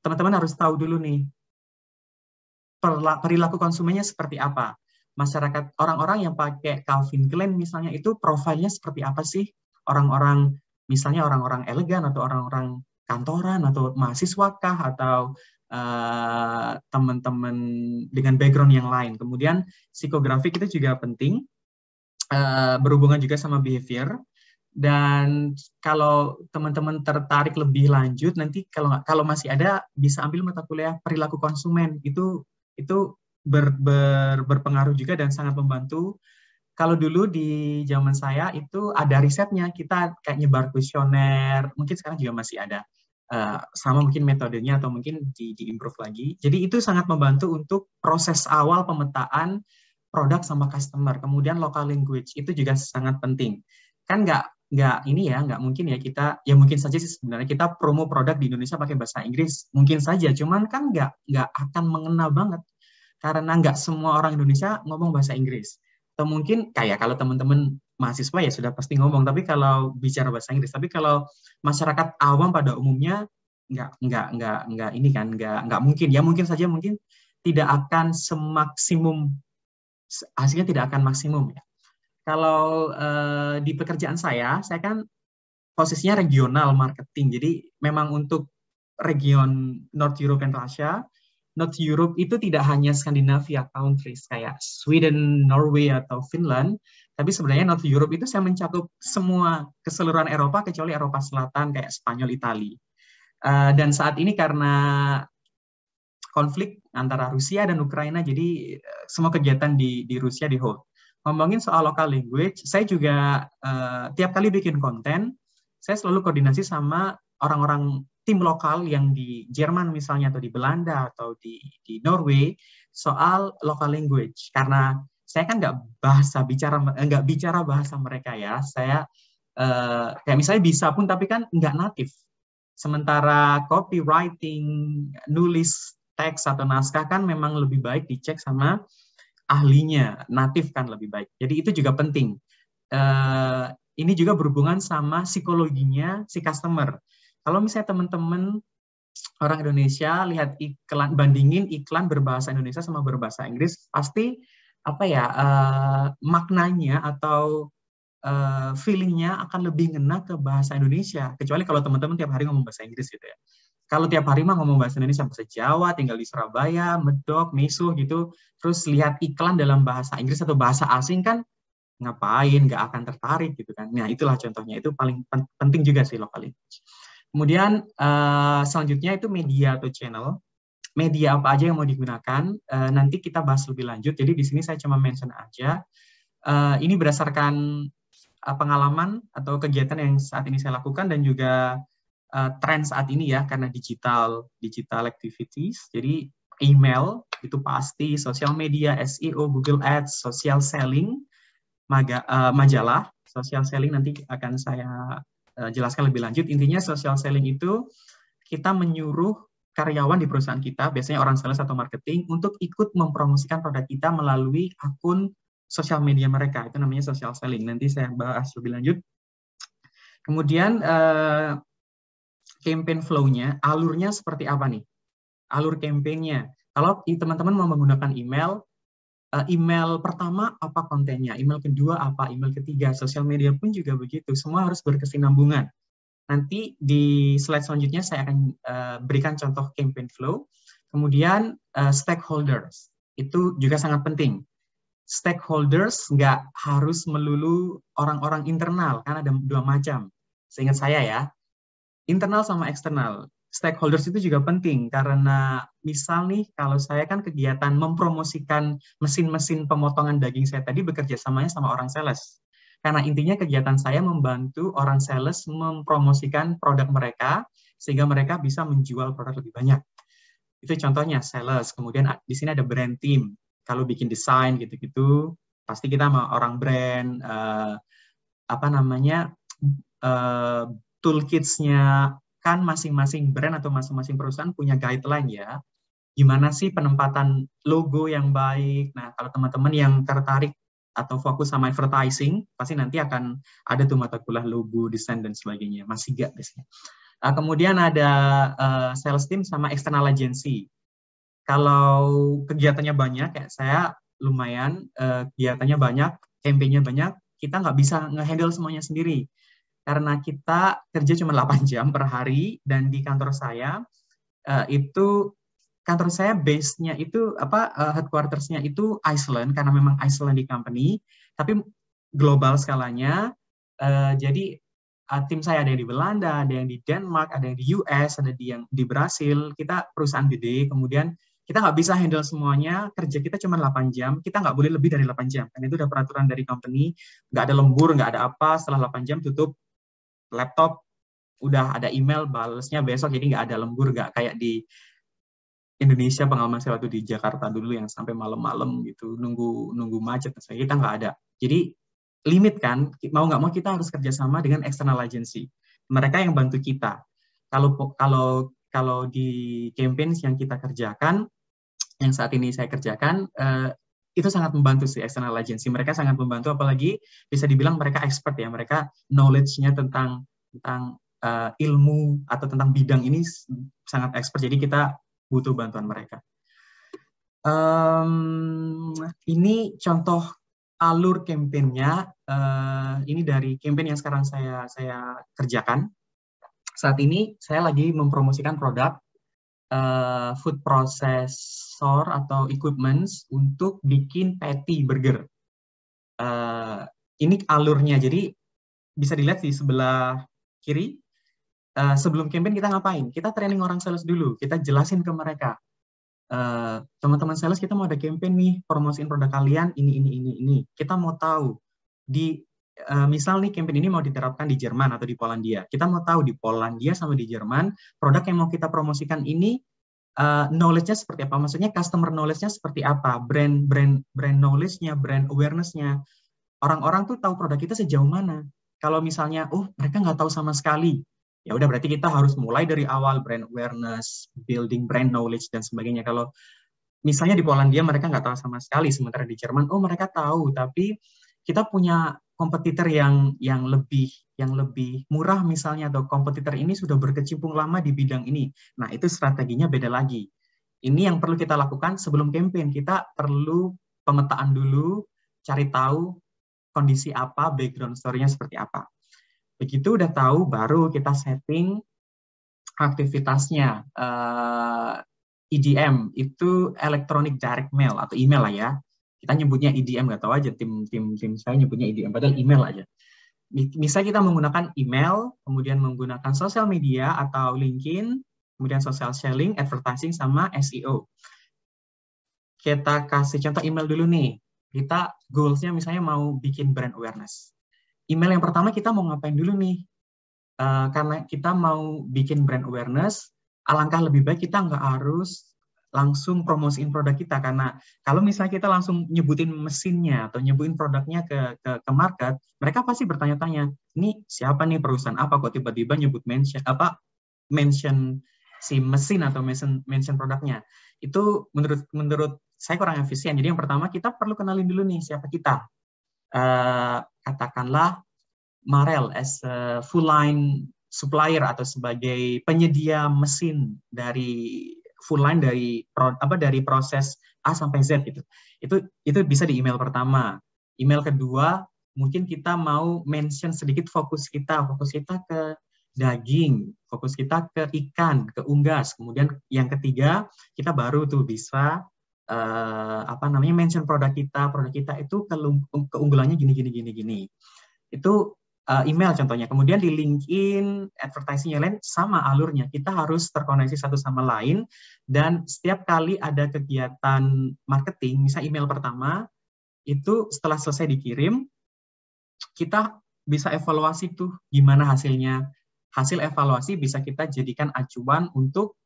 teman-teman harus tahu dulu nih perilaku konsumennya seperti apa. Masyarakat, orang-orang yang pakai Calvin Klein misalnya, itu profilnya seperti apa sih? Orang-orang, misalnya orang-orang elegan atau orang-orang kantoran atau mahasiswa kah, atau teman-teman dengan background yang lain. Kemudian psikografik itu juga penting, berhubungan juga sama behavior. Dan kalau teman-teman tertarik lebih lanjut, nanti kalau masih ada, bisa ambil mata kuliah perilaku konsumen. Itu berpengaruh juga dan sangat membantu. Kalau dulu di zaman saya itu ada risetnya, kita kayak nyebar kuesioner, mungkin sekarang juga masih ada. Sama mungkin metodenya atau mungkin di-improve lagi. Jadi itu sangat membantu untuk proses awal pemetaan produk sama customer. Kemudian local language itu juga sangat penting. Kan nggak mungkin ya kita, ya mungkin saja sih sebenarnya kita promo produk di Indonesia pakai bahasa Inggris, mungkin saja, cuman kan nggak akan mengena banget karena nggak semua orang Indonesia ngomong bahasa Inggris. Atau mungkin kayak kalau teman-teman mahasiswa ya sudah pasti ngomong, tapi kalau bicara bahasa Inggris, tapi kalau masyarakat awam pada umumnya nggak mungkin ya, mungkin saja tidak akan semaksimum, hasilnya tidak akan maksimum ya. Kalau di pekerjaan saya kan posisinya regional marketing, jadi memang untuk region North Europe dan Russia, North Europe itu tidak hanya Skandinavia countries kayak Sweden, Norway, atau Finland, tapi sebenarnya North Europe itu saya mencakup semua keseluruhan Eropa kecuali Eropa Selatan kayak Spanyol, Italia. Dan saat ini karena konflik antara Rusia dan Ukraina, jadi semua kegiatan di Rusia di hold. Ngomongin soal local language, saya juga tiap kali bikin konten, saya selalu koordinasi sama orang-orang tim lokal yang di Jerman misalnya, atau di Belanda, atau di Norway, soal local language. Karena saya kan nggak bicara bahasa mereka ya, saya kayak misalnya bisa pun, tapi kan nggak native. Sementara copywriting, nulis teks atau naskah kan memang lebih baik dicek sama ahlinya, natif kan lebih baik. Jadi itu juga penting. Ini juga berhubungan sama psikologinya si customer. Kalau misalnya teman-teman orang Indonesia lihat iklan, bandingin iklan berbahasa Indonesia sama berbahasa Inggris, pasti maknanya atau feelingnya akan lebih ngena ke bahasa Indonesia. Kecuali kalau teman-teman tiap hari ngomong bahasa Inggris gitu ya. Kalau tiap hari mah ngomong bahasa Indonesia, bahasa Jawa, tinggal di Surabaya, Medok, Mesuh gitu, terus lihat iklan dalam bahasa Inggris atau bahasa asing kan ngapain, nggak akan tertarik gitu kan. Nah itulah contohnya, itu paling penting juga sih local language. Kemudian selanjutnya itu media atau channel. Media apa aja yang mau digunakan, nanti kita bahas lebih lanjut, jadi di sini saya cuma mention aja. Ini berdasarkan pengalaman atau kegiatan yang saat ini saya lakukan dan juga tren saat ini ya, karena digital activities. Jadi email itu pasti, sosial media, SEO, Google Ads, social selling, majalah, social selling nanti akan saya jelaskan lebih lanjut. Intinya social selling itu kita menyuruh karyawan di perusahaan kita, biasanya orang sales atau marketing, untuk ikut mempromosikan produk kita melalui akun sosial media mereka. Itu namanya social selling. Nanti saya bahas lebih lanjut. Kemudian campaign flow-nya, alurnya seperti apa nih? Alur campaign-nya. Kalau teman-teman mau menggunakan email, email pertama apa kontennya, email kedua apa, email ketiga, sosial media pun juga begitu. Semua harus berkesinambungan. Nanti di slide selanjutnya saya akan berikan contoh campaign flow. Kemudian stakeholders, itu juga sangat penting. Stakeholders nggak harus melulu orang-orang internal, karena ada dua macam. Seingat saya ya, internal sama eksternal. Stakeholders itu juga penting, karena misal nih, kalau saya kan kegiatan mempromosikan mesin-mesin pemotongan daging saya tadi bekerja samanya sama orang sales. Karena intinya kegiatan saya membantu orang sales mempromosikan produk mereka, sehingga mereka bisa menjual produk lebih banyak. Itu contohnya sales. Kemudian di sini ada brand team. Kalau bikin desain gitu-gitu, pasti kita sama orang brand, toolkits-nya kan masing-masing brand atau masing-masing perusahaan punya guideline ya. Gimana sih penempatan logo yang baik? Nah, kalau teman-teman yang tertarik atau fokus sama advertising, pasti nanti akan ada tuh mata kuliah logo, desain, dan sebagainya. Masih gak biasanya. Kemudian ada sales team sama external agency. Kalau kegiatannya banyak, kayak saya lumayan, kegiatannya banyak, campaign-nya banyak, kita nggak bisa nge-handle semuanya sendiri. Karena kita kerja cuma 8 jam per hari, dan di kantor saya, kantor saya base-nya itu, headquarters-nya itu Iceland, karena memang Icelandic company, tapi global skalanya. Jadi tim saya ada yang di Belanda, ada yang di Denmark, ada yang di US, ada yang di Brasil. Kita perusahaan gede, kemudian kita nggak bisa handle semuanya, kerja kita cuma 8 jam, kita nggak boleh lebih dari 8 jam. Kan itu udah peraturan dari company, nggak ada lembur, nggak ada apa, setelah 8 jam tutup laptop, udah ada email, balesnya besok, jadi nggak ada lembur, nggak kayak di Indonesia pengalaman saya waktu di Jakarta dulu yang sampai malam-malam gitu, nunggu macet, kita nggak ada. Jadi limit kan, mau nggak mau kita harus kerjasama dengan external agency. Mereka yang bantu kita. Kalau di campaigns yang kita kerjakan, yang saat ini saya kerjakan, itu sangat membantu sih external agency. Mereka sangat membantu, apalagi bisa dibilang mereka expert ya. Mereka knowledge-nya tentang ilmu atau tentang bidang ini sangat expert. Jadi kita butuh bantuan mereka. Ini contoh alur kampanyenya. Ini dari kampanye yang sekarang saya kerjakan. Saat ini saya lagi mempromosikan produk food processor atau equipments untuk bikin patty burger. Ini alurnya, jadi bisa dilihat di sebelah kiri. Sebelum campaign kita ngapain? Kita training orang sales dulu, kita jelasin ke mereka. Teman-teman sales, kita mau ada campaign nih, promosiin produk kalian, ini. Kita mau tahu, misal nih campaign ini mau diterapkan di Jerman atau di Polandia. Kita mau tahu di Polandia sama di Jerman, produk yang mau kita promosikan ini, knowledge-nya seperti apa? Maksudnya customer knowledge-nya seperti apa? Brand knowledge-nya, brand awareness-nya. Orang-orang tuh tahu produk kita sejauh mana. Kalau misalnya, mereka nggak tahu sama sekali, ya udah berarti kita harus mulai dari awal, brand awareness, building brand knowledge dan sebagainya. Kalau misalnya di Polandia mereka nggak tahu sama sekali, sementara di Jerman mereka tahu, tapi kita punya kompetitor yang lebih murah misalnya, atau kompetitor ini sudah berkecimpung lama di bidang ini. Nah, itu strateginya beda lagi. Ini yang perlu kita lakukan sebelum campaign. Kita perlu pemetaan dulu, cari tahu kondisi apa, background story-nya seperti apa. Begitu udah tahu, baru kita setting aktivitasnya. EDM itu electronic direct mail atau email lah ya. Kita nyebutnya EDM, nggak tahu aja, tim saya nyebutnya EDM, padahal email aja. Misalnya kita menggunakan email, kemudian menggunakan sosial media atau LinkedIn, kemudian social selling, advertising, sama SEO. Kita kasih contoh email dulu nih. Kita goals-nya misalnya mau bikin brand awareness. Email yang pertama kita mau ngapain dulu nih? Karena kita mau bikin brand awareness, alangkah lebih baik kita nggak harus langsung promosiin produk kita, karena kalau misalnya kita langsung nyebutin mesinnya atau nyebutin produknya ke market, mereka pasti bertanya-tanya, ini siapa nih, perusahaan apa kok tiba-tiba nyebut mention si mesin atau mention produknya. Itu menurut saya kurang efisien. Jadi yang pertama kita perlu kenalin dulu nih siapa kita. Katakanlah Marel as a full line supplier atau sebagai penyedia mesin dari full line dari proses A sampai Z gitu. Itu bisa di email pertama. Email kedua mungkin kita mau mention sedikit fokus kita ke daging, fokus kita ke ikan, ke unggas. Kemudian yang ketiga kita baru tuh bisa mention produk kita itu keunggulannya gini. Itu email contohnya. Kemudian di LinkedIn, advertising yang lain sama alurnya. Kita harus terkoneksi satu sama lain, dan setiap kali ada kegiatan marketing, misal email pertama, itu setelah selesai dikirim, kita bisa evaluasi tuh gimana hasilnya. Hasil evaluasi bisa kita jadikan acuan untuk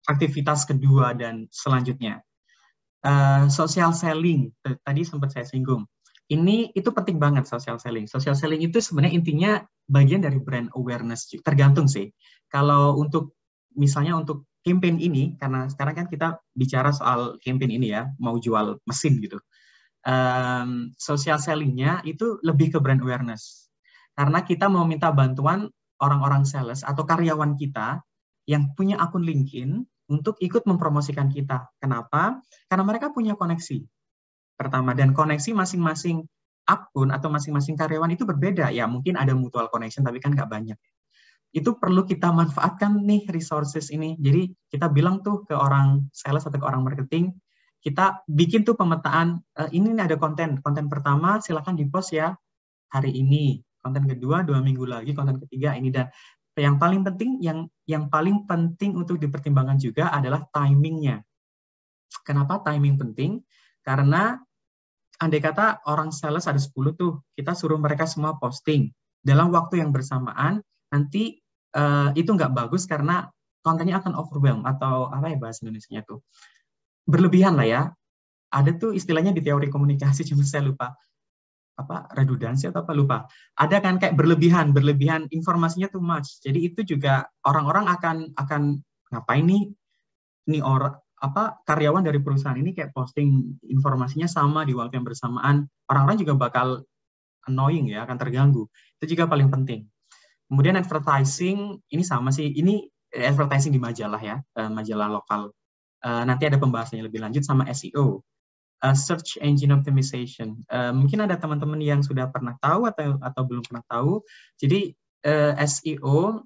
aktivitas kedua dan selanjutnya. Social selling, tadi sempat saya singgung. Itu penting banget, social selling. Social selling itu sebenarnya intinya bagian dari brand awareness. Tergantung sih. Kalau misalnya untuk campaign ini, karena sekarang kan kita bicara soal campaign ini ya, mau jual mesin gitu. Social selling-nya itu lebih ke brand awareness. Karena kita mau minta bantuan orang-orang sales atau karyawan kita yang punya akun LinkedIn untuk ikut mempromosikan kita. Kenapa? Karena mereka punya koneksi. Pertama, dan koneksi masing-masing akun atau masing-masing karyawan itu berbeda. Ya, mungkin ada mutual connection, tapi kan nggak banyak. Itu perlu kita manfaatkan nih resources ini. Jadi, kita bilang tuh ke orang sales atau ke orang marketing, kita bikin tuh pemetaan, ini ada konten. Konten pertama, silakan di-post ya hari ini. Konten kedua, 2 minggu lagi. Konten ketiga, ini. Dan yang paling penting, yang paling penting untuk dipertimbangkan juga adalah timingnya. Kenapa timing penting? Karena andai kata orang sales ada 10 tuh, kita suruh mereka semua posting dalam waktu yang bersamaan, nanti itu nggak bagus karena kontennya akan overwhelm, atau apa ya bahasa Indonesianya tuh, berlebihan lah ya. Ada tuh istilahnya di teori komunikasi, cuma saya lupa redundansi atau apa, lupa. Ada kan kayak berlebihan informasinya too much. Jadi itu juga orang-orang akan ngapain nih orang karyawan dari perusahaan ini kayak posting informasinya sama di waktu yang bersamaan, orang-orang juga bakal annoying ya, akan terganggu. Itu juga paling penting. Kemudian advertising, ini sama sih, ini advertising di majalah ya, majalah lokal. nanti ada pembahasannya lebih lanjut sama SEO, Search Engine Optimization. Mungkin ada teman-teman yang sudah pernah tahu atau belum pernah tahu. Jadi SEO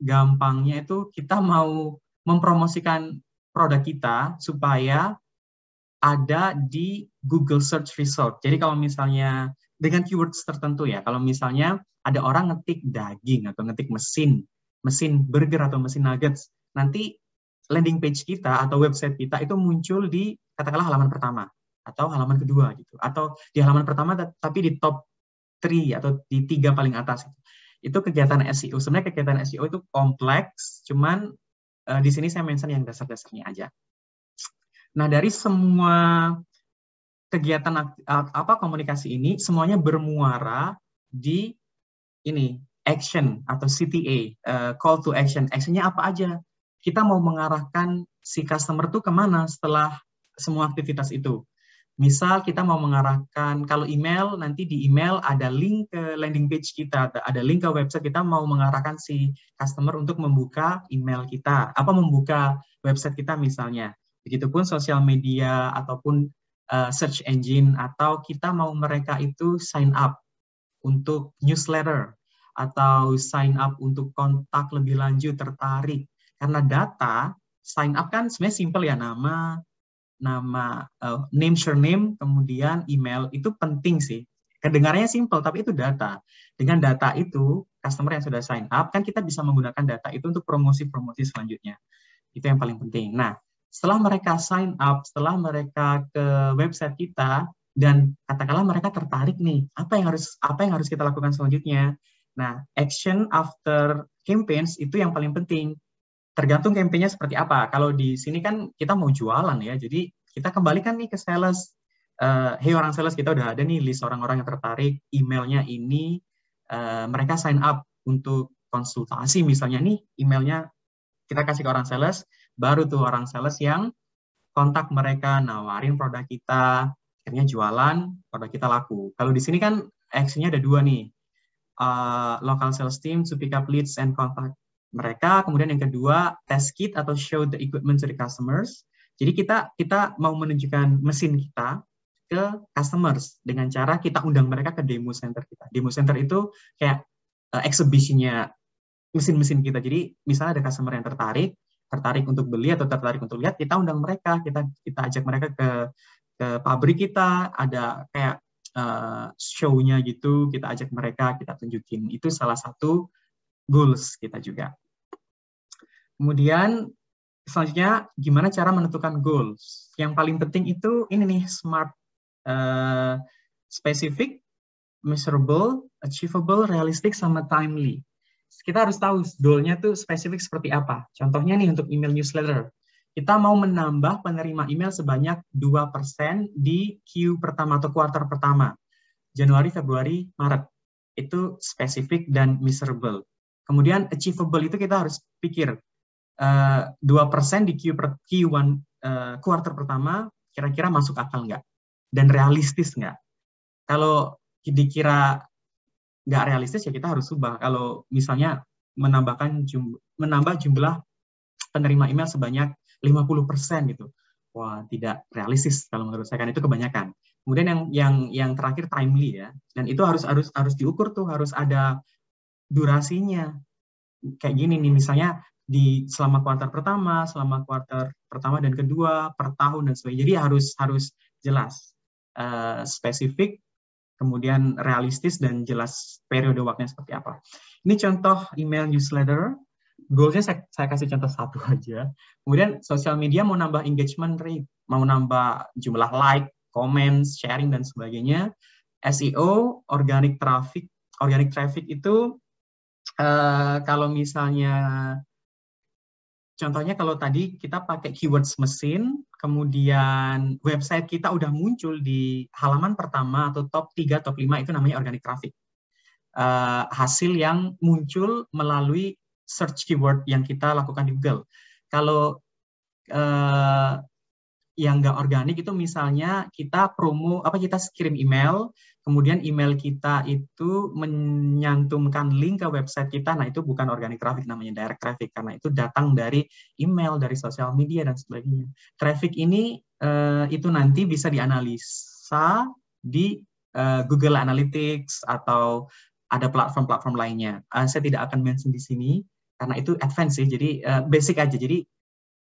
gampangnya itu kita mau mempromosikan produk kita supaya ada di Google Search Result. Jadi kalau misalnya dengan keywords tertentu ya, kalau misalnya ada orang ngetik daging atau ngetik mesin burger atau mesin nuggets, nanti landing page kita atau website kita itu muncul di katakanlah halaman pertama atau halaman kedua gitu, atau di halaman pertama tapi di top 3 atau di 3 paling atas. Itu kegiatan SEO. Sebenarnya kegiatan SEO itu kompleks, cuman di sini saya mention yang dasar-dasarnya aja. Nah, dari semua kegiatan komunikasi ini, semuanya bermuara di ini, action atau CTA, call to action. Actionnya apa aja? Kita mau mengarahkan si customer tuh kemana setelah semua aktivitas itu. Misal kita mau mengarahkan, kalau email, nanti di email ada link ke landing page kita, ada link ke website, kita mau mengarahkan si customer untuk membuka email kita, membuka website kita misalnya. Begitupun sosial media ataupun search engine, atau kita mau mereka itu sign up untuk newsletter, atau sign up untuk kontak lebih lanjut, tertarik. Karena data, sign up kan sebenarnya simple ya, nama, name, surname, kemudian email, itu penting sih. Kedengarannya simple, tapi itu data. Dengan data itu, customer yang sudah sign up, kan kita bisa menggunakan data itu untuk promosi-promosi selanjutnya. Itu yang paling penting. Nah, setelah mereka sign up, setelah mereka ke website kita, dan katakanlah mereka tertarik nih, apa yang harus kita lakukan selanjutnya? Nah, action after campaigns itu yang paling penting. Tergantung campaign-nya seperti apa. Kalau di sini kan kita mau jualan ya, jadi kita kembalikan nih ke sales. Hey orang sales, kita udah ada nih list orang-orang yang tertarik, emailnya ini, mereka sign up untuk konsultasi misalnya nih, emailnya kita kasih ke orang sales, baru tuh orang sales yang kontak mereka, nawarin produk kita, akhirnya jualan, produk kita laku. Kalau di sini kan action-nya ada 2 nih, local sales team to pick up leads and contact mereka, kemudian yang kedua, test kit atau show the equipment to the customers. Jadi kita mau menunjukkan mesin kita ke customers dengan cara kita undang mereka ke demo center kita. Demo center itu kayak exhibition-nya mesin-mesin kita. Jadi misalnya ada customer yang tertarik untuk beli atau tertarik untuk lihat, kita undang mereka, kita ajak mereka ke pabrik kita, ada kayak show-nya gitu, kita ajak mereka, kita tunjukin. Itu salah satu goals kita juga. Kemudian selanjutnya gimana cara menentukan goals? Yang paling penting itu ini nih, SMART, specific, measurable, achievable, realistic, sama timely. Kita harus tahu goal-nya tuh spesifik seperti apa. Contohnya nih untuk email newsletter. Kita mau menambah penerima email sebanyak 2% di Q pertama atau kuartal pertama. Januari, Februari, Maret. Itu spesifik dan measurable. Kemudian achievable itu kita harus pikir 2% di Q1 kuartal pertama kira-kira masuk akal nggak? Dan realistis nggak? Kalau dikira nggak realistis ya kita harus ubah. Kalau misalnya menambah jumlah penerima email sebanyak 50% gitu. Wah, tidak realistis kalau menurut saya, kan itu kebanyakan. Kemudian yang terakhir timely ya. Dan itu harus diukur tuh, harus ada durasinya. Kayak gini nih, misalnya selama kuartal pertama dan kedua, per tahun dan sebagainya. Jadi harus jelas, spesifik, kemudian realistis dan jelas periode waktunya seperti apa. Ini contoh email newsletter. Goalsnya saya kasih contoh satu aja. Kemudian sosial media mau nambah engagement rate, mau nambah jumlah like, comments, sharing dan sebagainya. SEO, organic traffic itu kalau misalnya contohnya kalau tadi kita pakai keywords mesin, kemudian website kita udah muncul di halaman pertama atau top 3, top 5, itu namanya organic traffic. Hasil yang muncul melalui search keyword yang kita lakukan di Google. Kalau yang nggak organik itu misalnya kita promo, kita kirim email, kemudian email kita itu menyantumkan link ke website kita. Nah, itu bukan organic traffic, namanya direct traffic, karena itu datang dari email, dari sosial media, dan sebagainya. Traffic ini itu nanti bisa dianalisa di Google Analytics atau ada platform-platform lainnya. Saya tidak akan mention di sini, karena itu advance sih, jadi basic aja. Jadi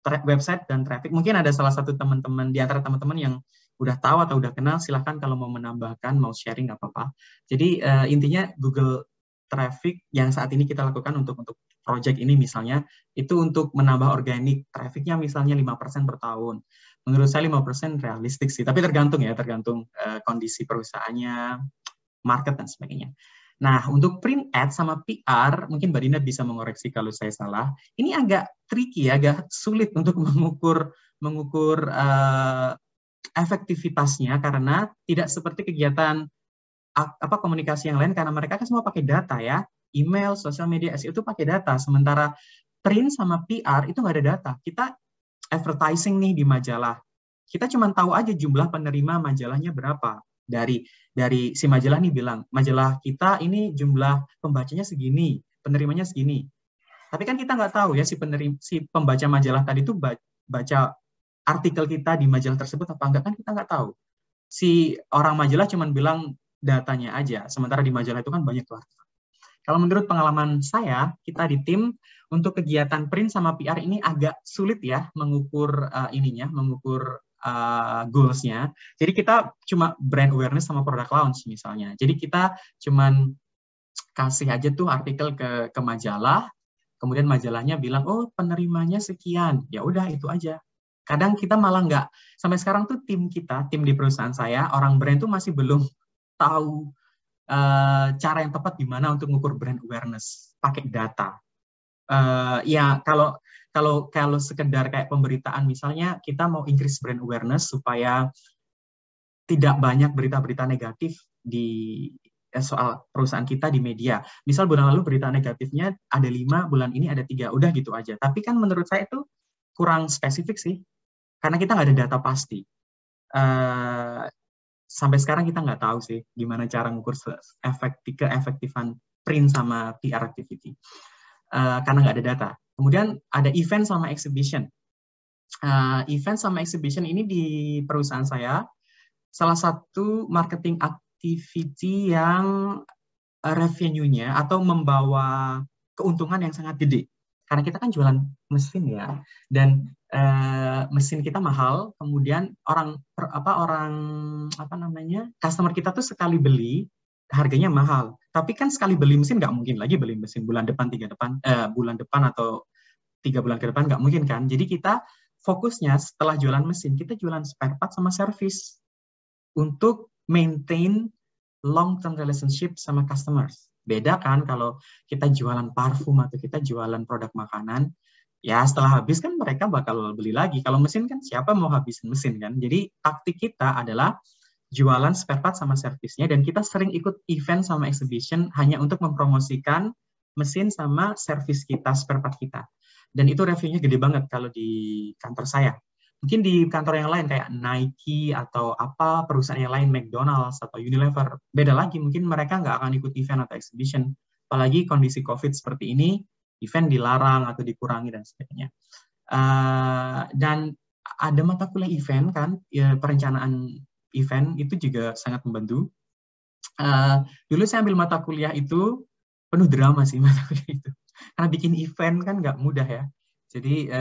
website dan traffic, mungkin ada salah satu teman-teman di antara teman-teman yang udah tahu atau udah kenal, silahkan kalau mau menambahkan, mau sharing, nggak apa-apa. Jadi intinya Google Traffic yang saat ini kita lakukan untuk project ini misalnya, itu untuk menambah organic trafficnya misalnya 5% per tahun. Menurut saya 5% realistik sih, tapi tergantung kondisi perusahaannya, market, dan sebagainya. Nah, untuk print ad sama PR, mungkin Mbak Dina bisa mengoreksi kalau saya salah. Ini agak tricky, agak sulit untuk mengukur efektivitasnya, karena tidak seperti kegiatan komunikasi yang lain, karena mereka kan semua pakai data ya. Email, sosial media, SEO itu pakai data. Sementara print sama PR itu nggak ada data. Kita advertising nih di majalah. Kita cuma tahu aja jumlah penerima majalahnya berapa. Dari si majalah nih bilang, majalah kita ini jumlah pembacanya segini, penerimanya segini. Tapi kan kita nggak tahu ya si pembaca majalah tadi itu baca artikel kita di majalah tersebut apa enggak, kan kita nggak tahu. Si orang majalah cuma bilang datanya aja, sementara di majalah itu kan banyak tuh artikel. Kalau menurut pengalaman saya, kita di tim untuk kegiatan print sama PR ini agak sulit ya mengukur mengukur goals-nya. Jadi kita cuma brand awareness sama product launch misalnya. Jadi kita cuman kasih aja tuh artikel ke majalah, kemudian majalahnya bilang, oh penerimanya sekian. Ya udah itu aja. Kadang kita malah nggak, sampai sekarang tuh tim di perusahaan saya, orang brand tuh masih belum tahu cara yang tepat gimana untuk mengukur brand awareness pakai data. Ya kalau sekedar kayak pemberitaan, misalnya kita mau increase brand awareness supaya tidak banyak berita-berita negatif di soal perusahaan kita di media. Misal bulan lalu berita negatifnya ada 5, bulan ini ada 3, udah gitu aja. Tapi kan menurut saya itu kurang spesifik sih, karena kita nggak ada data pasti. Sampai sekarang kita nggak tahu sih gimana cara mengukur keefektifan print sama PR activity. Karena nggak ada data. Kemudian ada event sama exhibition. Event sama exhibition ini di perusahaan saya salah satu marketing activity yang revenue-nya atau membawa keuntungan yang sangat gede. Karena kita kan jualan mesin ya, dan mesin kita mahal. Kemudian customer kita tuh sekali beli harganya mahal. Tapi kan sekali beli mesin nggak mungkin lagi beli mesin bulan depan atau 3 bulan ke depan, nggak mungkin kan. Jadi kita fokusnya setelah jualan mesin, kita jualan spare part sama service untuk maintain long-term relationship sama customers. Beda kan kalau kita jualan parfum atau kita jualan produk makanan, ya setelah habis kan mereka bakal beli lagi. Kalau mesin kan siapa mau habisin mesin kan. Jadi taktik kita adalah jualan spare part sama servisnya, dan kita sering ikut event sama exhibition hanya untuk mempromosikan mesin sama servis kita, spare part kita. Dan itu revenue-nya gede banget kalau di kantor saya. Mungkin di kantor yang lain kayak Nike atau perusahaan yang lain, McDonald's atau Unilever, beda lagi. Mungkin mereka nggak akan ikut event atau exhibition. Apalagi kondisi COVID seperti ini, event dilarang atau dikurangi dan sebagainya. Dan ada mata kuliah event kan, ya, perencanaan event itu juga sangat membantu. Dulu saya ambil mata kuliah itu penuh drama sih mata kuliah itu, karena bikin event kan nggak mudah ya. Jadi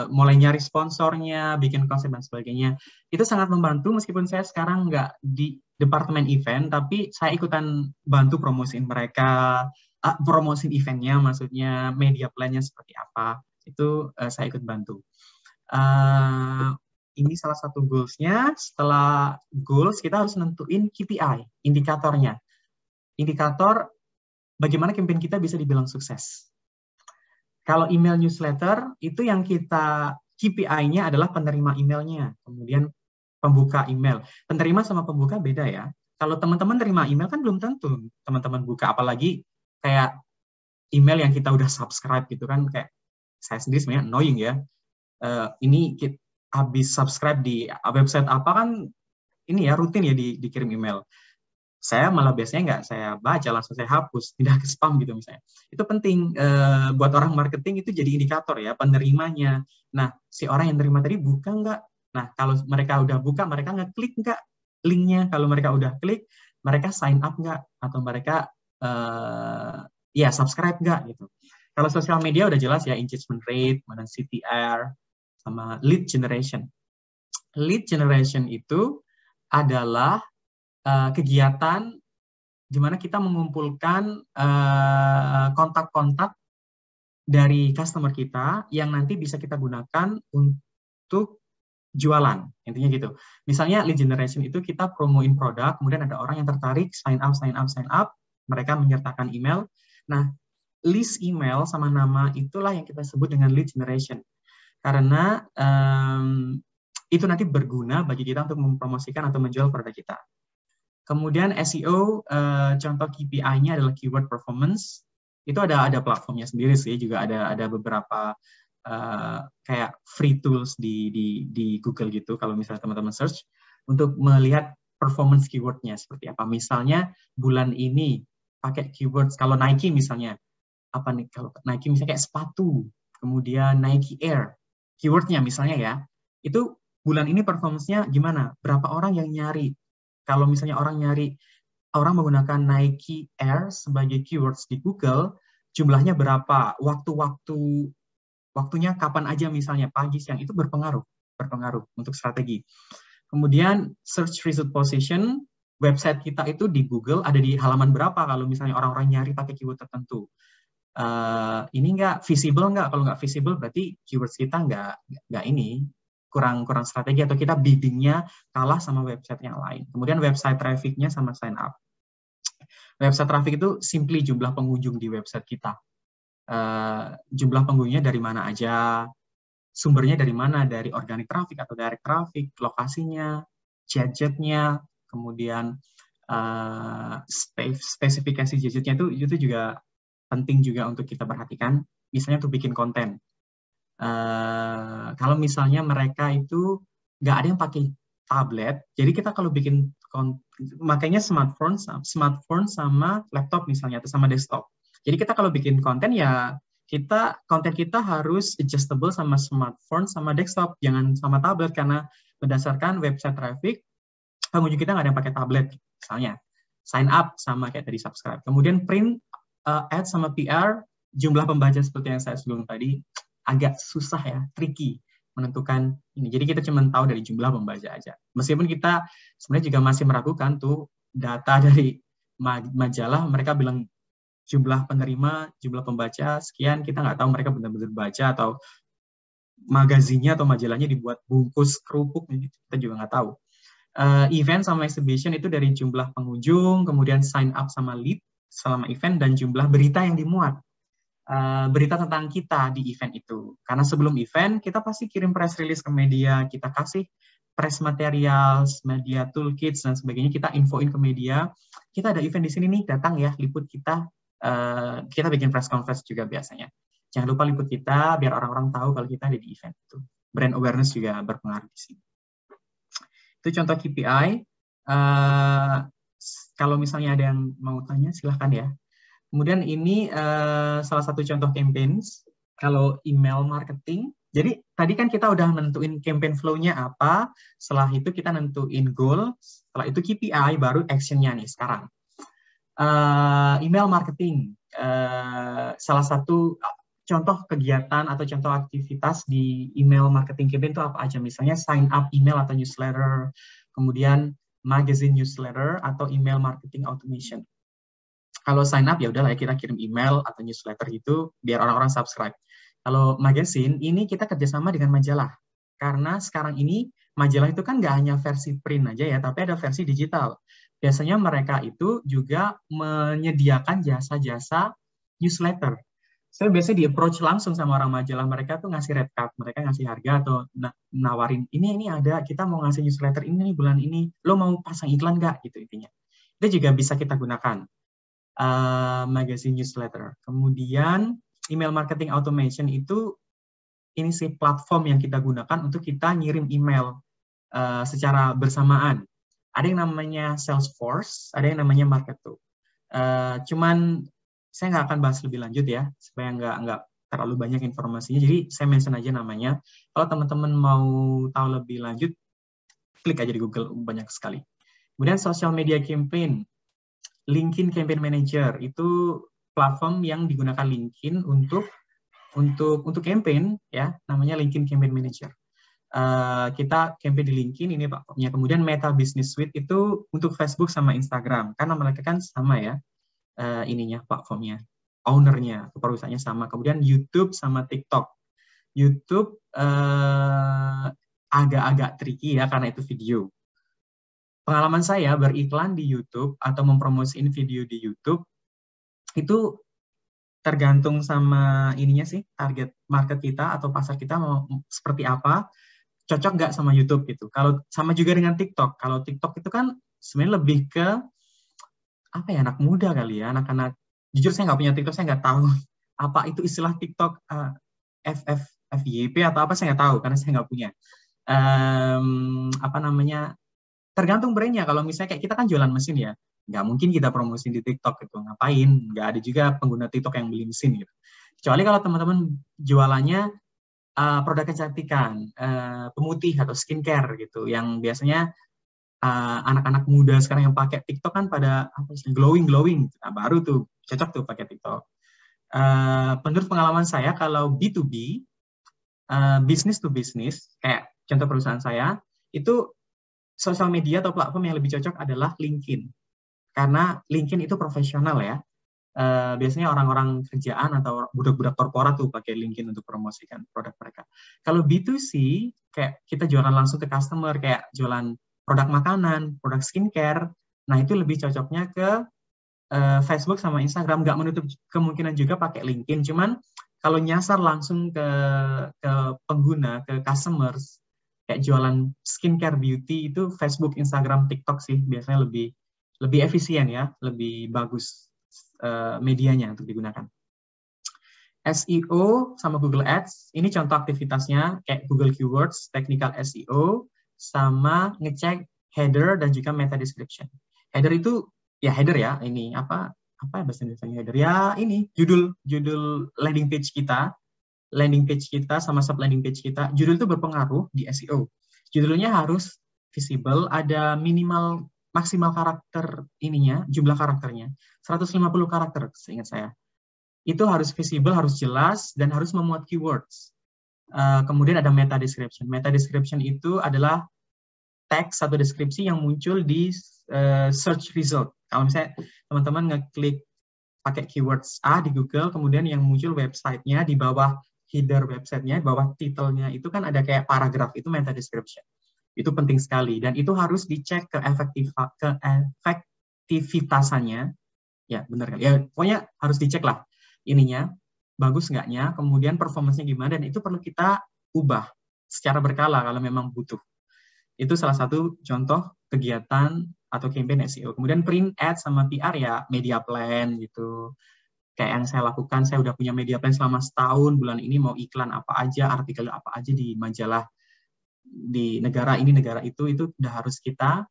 mulai nyari sponsornya, bikin konsep dan sebagainya, itu sangat membantu. Meskipun saya sekarang nggak di departemen event, tapi saya ikutan bantu promosiin mereka, promosiin eventnya, maksudnya media plan-nya seperti apa, itu saya ikut bantu. Ini salah satu goals-nya. Setelah goals, kita harus nentuin KPI, indikatornya. Indikator bagaimana campaign kita bisa dibilang sukses. Kalau email newsletter, itu yang kita KPI-nya adalah penerima emailnya, kemudian pembuka email. Penerima sama pembuka beda ya. Kalau teman-teman terima email kan belum tentu teman-teman buka, apalagi kayak email yang kita udah subscribe gitu kan, kayak saya sendiri sebenarnya annoying ya. Ini habis subscribe di website apa kan ini ya rutin ya dikirim email. Saya malah biasanya nggak saya baca, langsung saya hapus, pindah ke spam gitu misalnya. Itu penting buat orang marketing, itu jadi indikator ya penerimanya. Nah, si orang yang terima tadi buka nggak? Nah, kalau mereka udah buka, mereka ngeklik nggak linknya? Kalau mereka udah klik, mereka sign up nggak? Atau mereka ya subscribe nggak gitu. Kalau sosial media udah jelas ya, engagement rate, kemudian CTR, sama lead generation. Lead generation itu adalah kegiatan di mana kita mengumpulkan kontak-kontak dari customer kita yang nanti bisa kita gunakan untuk jualan, intinya gitu. Misalnya lead generation itu kita promoin produk, kemudian ada orang yang tertarik, sign up, mereka menyertakan email. Nah, list email sama nama itulah yang kita sebut dengan lead generation. Karena itu nanti berguna bagi kita untuk mempromosikan atau menjual produk kita. Kemudian SEO, contoh KPI-nya adalah keyword performance. Itu ada platformnya sendiri sih, juga ada beberapa kayak free tools di Google gitu, kalau misalnya teman-teman search, untuk melihat performance keyword-nya seperti apa. Misalnya bulan ini pakai keywords, kalau Nike misalnya, apa nih, kalau Nike misalnya kayak sepatu, kemudian Nike Air, keyword-nya misalnya ya, itu bulan ini performance-nya gimana? Berapa orang yang nyari? Kalau misalnya orang orang menggunakan Nike Air sebagai keywords di Google, jumlahnya berapa? Waktunya kapan aja misalnya, pagi, siang, itu berpengaruh untuk strategi. Kemudian search result position, website kita itu di Google ada di halaman berapa kalau misalnya orang-orang nyari pakai keyword tertentu. Ini nggak visible nggak? Kalau nggak visible berarti keywords kita nggak ini, kurang strategi, atau kita biddingnya kalah sama website yang lain. Kemudian website traffic-nya sama sign up. Website traffic itu simply jumlah pengunjung di website kita. Jumlah pengunjungnya dari mana aja, sumbernya dari mana, dari organic traffic atau direct traffic, lokasinya, gadgetnya, kemudian spesifikasi gadgetnya itu juga penting juga untuk kita perhatikan, misalnya untuk bikin konten. Kalau misalnya mereka itu nggak ada yang pakai tablet, jadi kita kalau bikin makanya smartphone sama laptop misalnya, atau sama desktop. Jadi kita kalau bikin konten ya konten kita harus adjustable sama smartphone sama desktop, jangan sama tablet, karena berdasarkan website traffic pengunjung kita nggak ada yang pakai tablet misalnya. Sign up sama kayak tadi subscribe. Kemudian print, ad sama PR, jumlah pembaca seperti yang saya sebelum tadi, agak susah ya, tricky menentukan ini. Jadi kita cuma tahu dari jumlah pembaca aja. Meskipun kita sebenarnya juga masih meragukan tuh data dari majalah, mereka bilang jumlah penerima, jumlah pembaca sekian, kita nggak tahu mereka benar-benar baca atau magazinnya atau majalahnya dibuat bungkus kerupuk, kita juga nggak tahu. Event sama exhibition itu dari jumlah pengunjung, kemudian sign up sama lead selama event, dan jumlah berita yang dimuat. Berita tentang kita di event itu. Karena sebelum event, kita pasti kirim press release ke media, kita kasih press materials, media toolkits, dan sebagainya, kita infoin ke media, kita ada event di sini nih, datang ya, liput kita. Kita bikin press conference juga biasanya. Jangan lupa liput kita, biar orang-orang tahu kalau kita ada di event itu. Brand awareness juga berpengaruh di sini. Itu contoh KPI. Kalau misalnya ada yang mau tanya, silahkan ya. Kemudian ini salah satu contoh campaigns. Kalau email marketing, jadi tadi kan kita udah nentuin campaign flow-nya apa, setelah itu kita nentuin goal, setelah itu KPI, baru action-nya nih sekarang. Email marketing, salah satu contoh kegiatan atau contoh aktivitas di email marketing campaign itu apa aja, misalnya sign up email atau newsletter, kemudian magazine newsletter atau email marketing automation. Kalau sign up ya udahlah ya, kita kirim email atau newsletter itu biar orang-orang subscribe. Kalau magazine ini kita kerjasama dengan majalah, karena sekarang ini majalah itu kan nggak hanya versi print aja ya, tapi ada versi digital. Biasanya mereka itu juga menyediakan jasa-jasa newsletter. Saya biasanya di-approach langsung sama orang majalah, mereka tuh ngasih red card, mereka ngasih harga atau nawarin, ini ada, kita mau ngasih newsletter ini bulan ini, lo mau pasang iklan nggak? Gitu intinya. Itu juga bisa kita gunakan. Magazine newsletter. Kemudian email marketing automation itu ini sih platform yang kita gunakan untuk kita ngirim email secara bersamaan. Ada yang namanya Salesforce, ada yang namanya Marketo. Cuman saya nggak akan bahas lebih lanjut ya, supaya nggak terlalu banyak informasinya. Jadi saya mention aja namanya. Kalau teman-teman mau tahu lebih lanjut, klik aja di Google, banyak sekali. Kemudian social media campaign, LinkedIn Campaign Manager itu platform yang digunakan LinkedIn untuk campaign ya, namanya LinkedIn Campaign Manager. Kita campaign di LinkedIn, ini platformnya. Kemudian Meta Business Suite itu untuk Facebook sama Instagram, karena mereka kan sama ya, ininya platformnya, ownernya, perusahaannya sama. Kemudian YouTube sama TikTok. YouTube agak-agak tricky ya, karena itu video. Pengalaman saya beriklan di YouTube atau mempromosiin video di YouTube itu tergantung sama ininya sih, target market kita atau pasar kita mau seperti apa, cocok nggak sama YouTube gitu. Kalau sama juga dengan TikTok. Kalau TikTok itu kan sebenarnya lebih ke apa ya, anak muda kali ya, anak-anak. Jujur saya nggak punya TikTok, saya nggak tahu apa itu istilah TikTok, FYP atau apa, saya nggak tahu karena saya nggak punya. Apa namanya? Tergantung brandnya. Kalau misalnya kayak kita kan jualan mesin ya, nggak mungkin kita promosi di TikTok gitu, ngapain? Nggak ada juga pengguna TikTok yang beli mesin gitu. Kecuali kalau teman-teman jualannya produk kecantikan, pemutih atau skincare gitu, yang biasanya anak-anak muda sekarang yang pakai TikTok kan pada glowing, nah, baru tuh cocok tuh pakai TikTok. Menurut pengalaman saya, kalau B2B, business to business, kayak contoh perusahaan saya, itu sosial media atau platform yang lebih cocok adalah LinkedIn. Karena LinkedIn itu profesional ya. Biasanya orang-orang kerjaan atau budak-budak korporat tuh pakai LinkedIn untuk promosikan produk mereka. Kalau B2C, kayak kita jualan langsung ke customer, kayak jualan produk makanan, produk skincare, nah itu lebih cocoknya ke Facebook sama Instagram. Nggak menutup kemungkinan juga pakai LinkedIn, cuman kalau nyasar langsung ke pengguna, ke customers, kayak jualan skincare beauty, itu Facebook, Instagram, TikTok sih biasanya lebih efisien ya, lebih bagus medianya untuk digunakan. SEO sama Google Ads, ini contoh aktivitasnya kayak Google Keywords, technical SEO, sama ngecek header dan juga meta description. Header itu ya header ya, ini apa bahasa Indonesia header ya, ini judul landing page kita sama sub landing page kita. Judul itu berpengaruh di SEO. Judulnya harus visible, ada maksimal karakter ininya, jumlah karakternya 150 karakter seingat saya. Itu harus visible, harus jelas, dan harus memuat keywords. Kemudian ada meta description. Meta description itu adalah teks atau deskripsi yang muncul di search result. Kalau misalnya teman-teman ngeklik pakai keywords A di Google, kemudian yang muncul websitenya di bawah header websitenya, di bawah titelnya, itu kan ada kayak paragraf, itu meta description. Itu penting sekali, dan itu harus dicek ke efektivitasannya. Ya, benar kan? Ya, pokoknya harus dicek lah ininya, bagus nggaknya, kemudian performance-nya gimana, dan itu perlu kita ubah secara berkala kalau memang butuh. Itu salah satu contoh kegiatan atau campaign SEO. Kemudian print ads sama PR ya, media plan gitu. Kayak yang saya lakukan, saya udah punya media plan selama setahun, bulan ini mau iklan apa aja, artikel apa aja di majalah, di negara ini, negara itu udah harus kita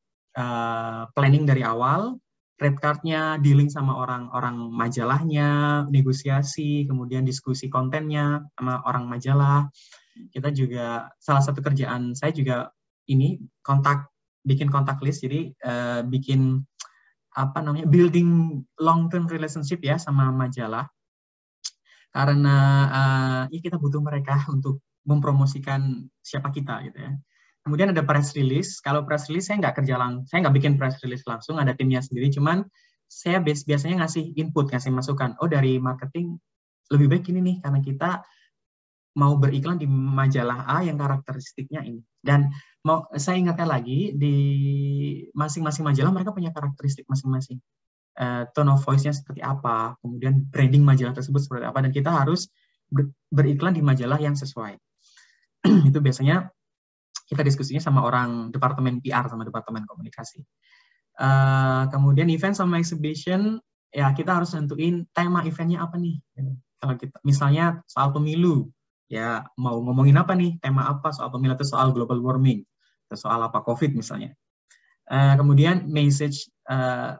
planning dari awal, red card-nya, dealing sama orang-orang majalahnya, negosiasi, kemudian diskusi kontennya sama orang majalah. Kita juga, salah satu kerjaan saya juga ini, bikin kontak list, jadi bikin building long-term relationship ya sama majalah. Karena ya kita butuh mereka untuk mempromosikan siapa kita gitu ya. Kemudian ada press release. Kalau press release saya nggak bikin press release langsung, ada timnya sendiri. Cuman saya biasanya ngasih input, ngasih masukan. Oh, dari marketing lebih baik ini nih, karena kita mau beriklan di majalah A yang karakteristiknya ini. Dan saya ingatkan lagi, di masing-masing majalah mereka punya karakteristik masing-masing. Tone of voice-nya seperti apa, kemudian branding majalah tersebut seperti apa, dan kita harus beriklan di majalah yang sesuai. Itu biasanya kita diskusinya sama orang departemen PR sama departemen komunikasi. Kemudian event sama exhibition, ya kita harus nentuin tema eventnya apa nih. Kalau kita misalnya soal pemilu, Ya, mau ngomongin apa nih? Tema apa? Soal pemilu atau soal global warming? Atau soal apa? COVID misalnya. Kemudian message,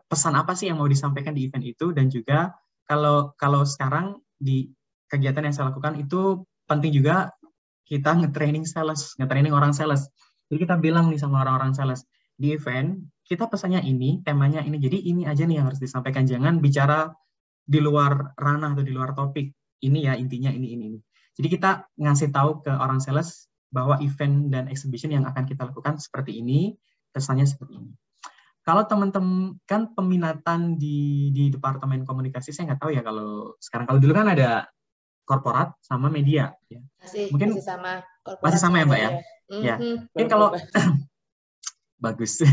pesan apa sih yang mau disampaikan di event itu, dan juga kalau sekarang di kegiatan yang saya lakukan itu penting juga kita nge-training orang sales. Jadi kita bilang nih sama orang-orang sales, di event kita pesannya ini, temanya ini, jadi ini aja nih yang harus disampaikan, jangan bicara di luar ranah atau di luar topik. Ini ya intinya ini. Jadi kita ngasih tahu ke orang sales bahwa event dan exhibition yang akan kita lakukan seperti ini, pesannya seperti ini. Kalau teman-teman kan peminatan di departemen komunikasi, saya nggak tahu ya kalau sekarang. Kalau dulu kan ada korporat sama media. Ya. Masih sama. Masih sama ya Mbak ya? Ya. Mungkin kalau bagus.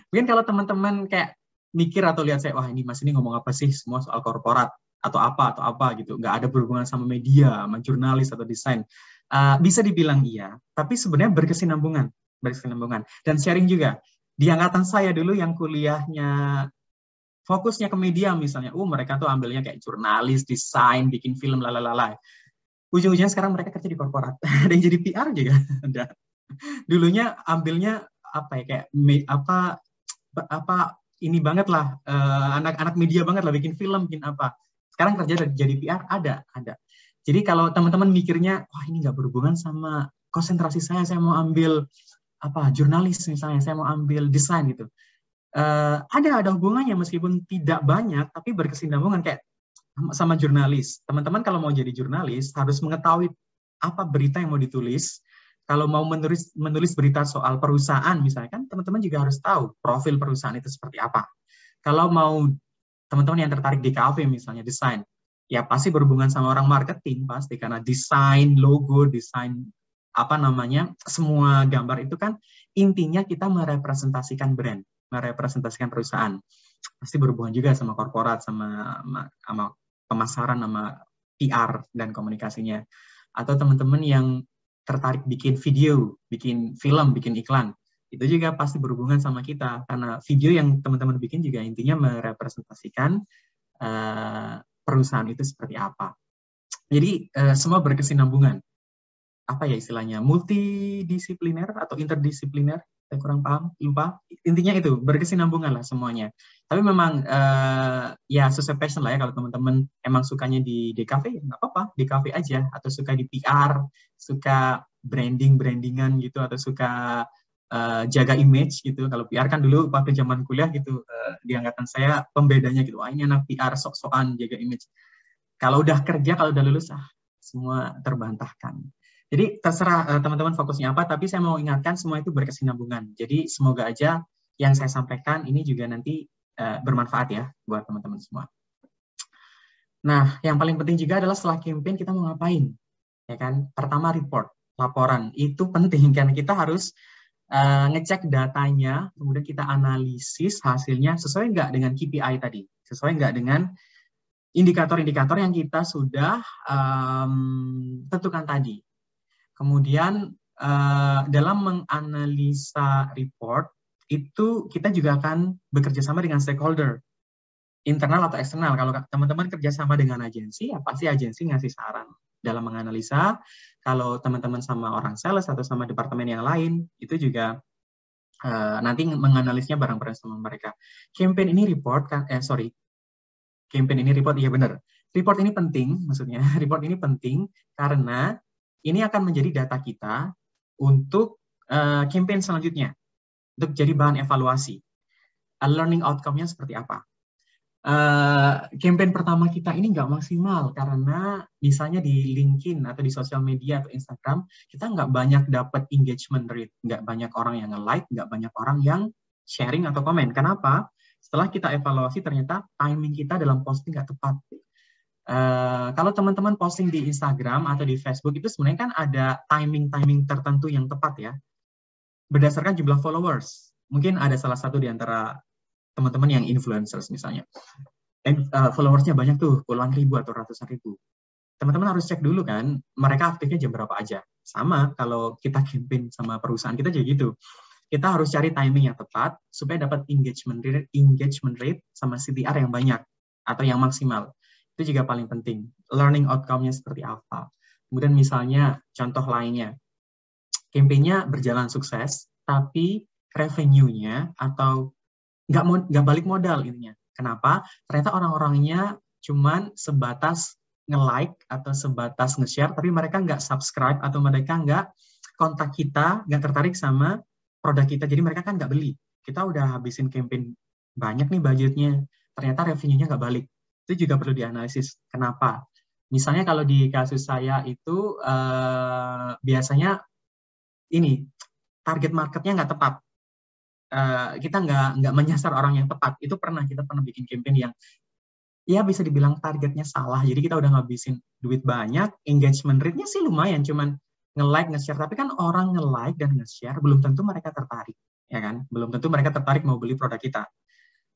Mungkin kalau teman-teman kayak mikir atau lihat saya, wah ini Mas ini ngomong apa sih, semua soal korporat atau apa gitu, nggak ada berhubungan sama media, sama jurnalis atau desain. Bisa dibilang iya, tapi sebenarnya berkesinambungan. Dan sharing juga. Di angkatan saya dulu yang kuliahnya fokusnya ke media misalnya, mereka tuh ambilnya kayak jurnalis, desain, bikin film, lalalala. Ujung-ujungnya sekarang mereka kerja di korporat. Ada yang jadi PR juga. Dulunya ambilnya apa ya, kayak ini banget lah, anak-anak media banget lah, bikin film, bikin apa. Sekarang kerja jadi PR, ada. Jadi kalau teman-teman mikirnya, wah ini nggak berhubungan sama konsentrasi saya mau ambil jurnalis misalnya, saya mau ambil desain gitu. Ada hubungannya meskipun tidak banyak, tapi berkesinambungan kayak sama jurnalis. Teman-teman kalau mau jadi jurnalis harus mengetahui apa berita yang mau ditulis. Kalau mau menulis berita soal perusahaan misalnya, kan teman-teman juga harus tahu profil perusahaan itu seperti apa. Kalau mau teman-teman yang tertarik di kafe misalnya, desain, ya pasti berhubungan sama orang marketing pasti, karena desain logo, desain semua gambar itu kan intinya kita merepresentasikan brand, merepresentasikan perusahaan. Pasti berhubungan juga sama korporat, sama pemasaran, sama PR dan komunikasinya. Atau teman-teman yang tertarik bikin video, bikin film, bikin iklan, itu juga pasti berhubungan sama kita, karena video yang teman-teman bikin juga intinya merepresentasikan perusahaan itu seperti apa. Jadi semua berkesinambungan. Apa ya istilahnya, multidisipliner atau interdisipliner, saya kurang paham, lupa. Intinya itu, berkesinambungan lah semuanya. Tapi memang ya sesuai passion lah ya, kalau teman-teman emang sukanya di DKV, ya nggak apa-apa, DKV aja. Atau suka di PR, suka brandingan gitu, atau suka jaga image gitu. Kalau PR kan dulu waktu zaman kuliah gitu, di angkatan saya pembedanya gitu, wah ini anak PR sok-sokan jaga image. Kalau udah kerja, kalau udah lulus, semua terbantahkan. Jadi terserah teman-teman fokusnya apa, tapi saya mau ingatkan semua itu berkesinambungan. Jadi semoga aja yang saya sampaikan ini juga nanti bermanfaat ya buat teman-teman semua. Nah, yang paling penting juga adalah setelah campaign kita mau ngapain, ya kan? Pertama report, laporan itu penting karena kita harus ngecek datanya, kemudian kita analisis hasilnya sesuai nggak dengan KPI tadi, sesuai nggak dengan indikator-indikator yang kita sudah tentukan tadi. Kemudian dalam menganalisa report itu kita juga akan bekerja sama dengan stakeholder internal atau eksternal. Kalau teman-teman kerjasama dengan agensi, ya pasti agensi ngasih saran dalam menganalisa. Kalau teman-teman sama orang sales atau sama departemen yang lain, itu juga nanti menganalisnya bareng-bareng sama mereka. Campaign ini report, iya benar. Report ini penting, maksudnya report ini penting karena ini akan menjadi data kita untuk campaign selanjutnya, untuk jadi bahan evaluasi. Learning outcome-nya seperti apa. Campaign pertama kita ini nggak maksimal, karena misalnya di LinkedIn atau di sosial media atau Instagram, kita nggak banyak dapat engagement rate, nggak banyak orang yang nge-like, nggak banyak orang yang sharing atau komen. Kenapa? Setelah kita evaluasi, ternyata timing kita dalam posting nggak tepat. Kalau teman-teman posting di Instagram atau di Facebook itu sebenarnya kan ada timing tertentu yang tepat ya, berdasarkan jumlah followers. Mungkin ada salah satu di antara teman-teman yang influencers misalnya, followersnya banyak tuh, puluhan ribu atau ratusan ribu. Teman-teman harus cek dulu kan, mereka aktifnya jam berapa aja. Sama kalau kita campaign sama perusahaan kita juga gitu. Kita harus cari timing yang tepat supaya dapat engagement rate sama CTR yang banyak atau yang maksimal. Itu juga paling penting. Learning outcome-nya seperti apa. Kemudian misalnya contoh lainnya, campaign-nya berjalan sukses, tapi revenue-nya atau nggak balik modal intinya. Kenapa? Ternyata orang-orangnya cuman sebatas nge-like atau sebatas nge-share, tapi mereka nggak subscribe atau mereka nggak kontak kita, nggak tertarik sama produk kita. Jadi mereka kan nggak beli. Kita udah habisin campaign banyak nih budgetnya, ternyata revenue-nya nggak balik. Itu juga perlu dianalisis. Kenapa? Misalnya kalau di kasus saya itu biasanya ini target marketnya nggak tepat. Kita nggak menyasar orang yang tepat. Itu kita pernah bikin campaign yang ya bisa dibilang targetnya salah. Jadi kita udah ngabisin duit banyak, engagement rate-nya sih lumayan, cuman nge-like, nge-share. Tapi kan orang nge-like dan nge-share belum tentu mereka tertarik, ya kan? Belum tentu mereka tertarik mau beli produk kita.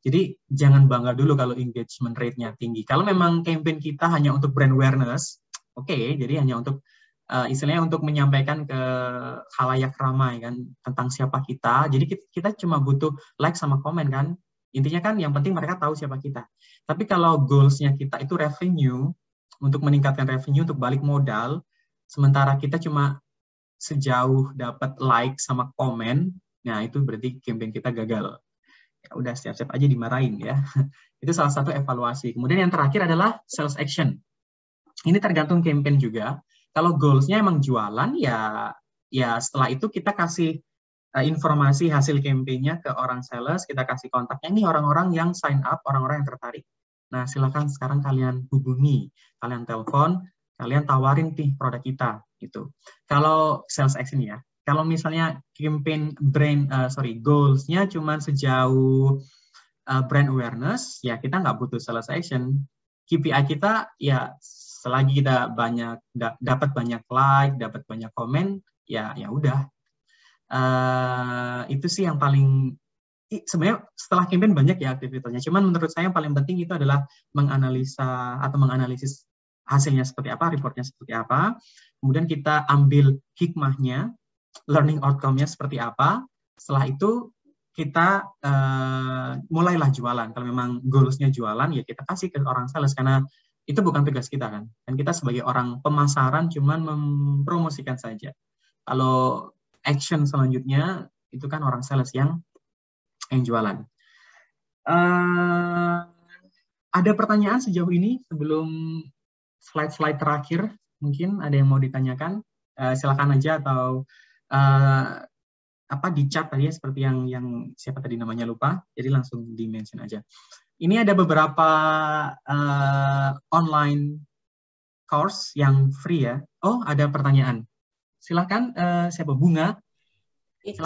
Jadi jangan bangga dulu kalau engagement rate-nya tinggi. Kalau memang campaign kita hanya untuk brand awareness, oke, jadi hanya untuk istilahnya untuk menyampaikan ke khalayak ramai kan tentang siapa kita. Jadi kita cuma butuh like sama komen kan. Intinya kan yang penting mereka tahu siapa kita. Tapi kalau goals-nya kita itu revenue, untuk meningkatkan revenue, untuk balik modal, sementara kita cuma sejauh dapat like sama komen, nah itu berarti campaign kita gagal. Ya udah siap-siap aja dimarahin ya. Itu salah satu evaluasi. Kemudian yang terakhir adalah sales action. Ini tergantung campaign juga. Kalau goals-nya emang jualan, ya setelah itu kita kasih informasi hasil campaign-nya ke orang sales, kita kasih kontaknya, ini orang-orang yang sign up, orang-orang yang tertarik. Nah, silakan sekarang kalian hubungi, kalian telepon, kalian tawarin nih produk kita, gitu. Kalau sales action ya, kalau misalnya campaign goals-nya cuma sejauh brand awareness, ya kita nggak butuh sales action. KPI kita ya selagi kita dapat banyak like, dapat banyak komen, ya udah. Itu sih yang paling sebenarnya setelah campaign banyak ya aktivitasnya. Cuman menurut saya yang paling penting itu adalah menganalisis hasilnya seperti apa, reportnya seperti apa. Kemudian kita ambil hikmahnya, learning outcome-nya seperti apa. Setelah itu kita mulailah jualan. Kalau memang goals-nya jualan, ya kita kasih ke orang sales karena itu bukan tugas kita kan. Dan kita sebagai orang pemasaran cuman mempromosikan saja. Kalau action selanjutnya itu kan orang sales yang jualan. Ada pertanyaan sejauh ini sebelum slide-slide terakhir? Mungkin ada yang mau ditanyakan? Silakan aja atau di chat tadi ya, seperti yang siapa tadi namanya lupa, jadi langsung di-mention aja. Ini ada beberapa online course yang free ya. Oh, ada pertanyaan. Silakan, siapa? Bunga? Ica,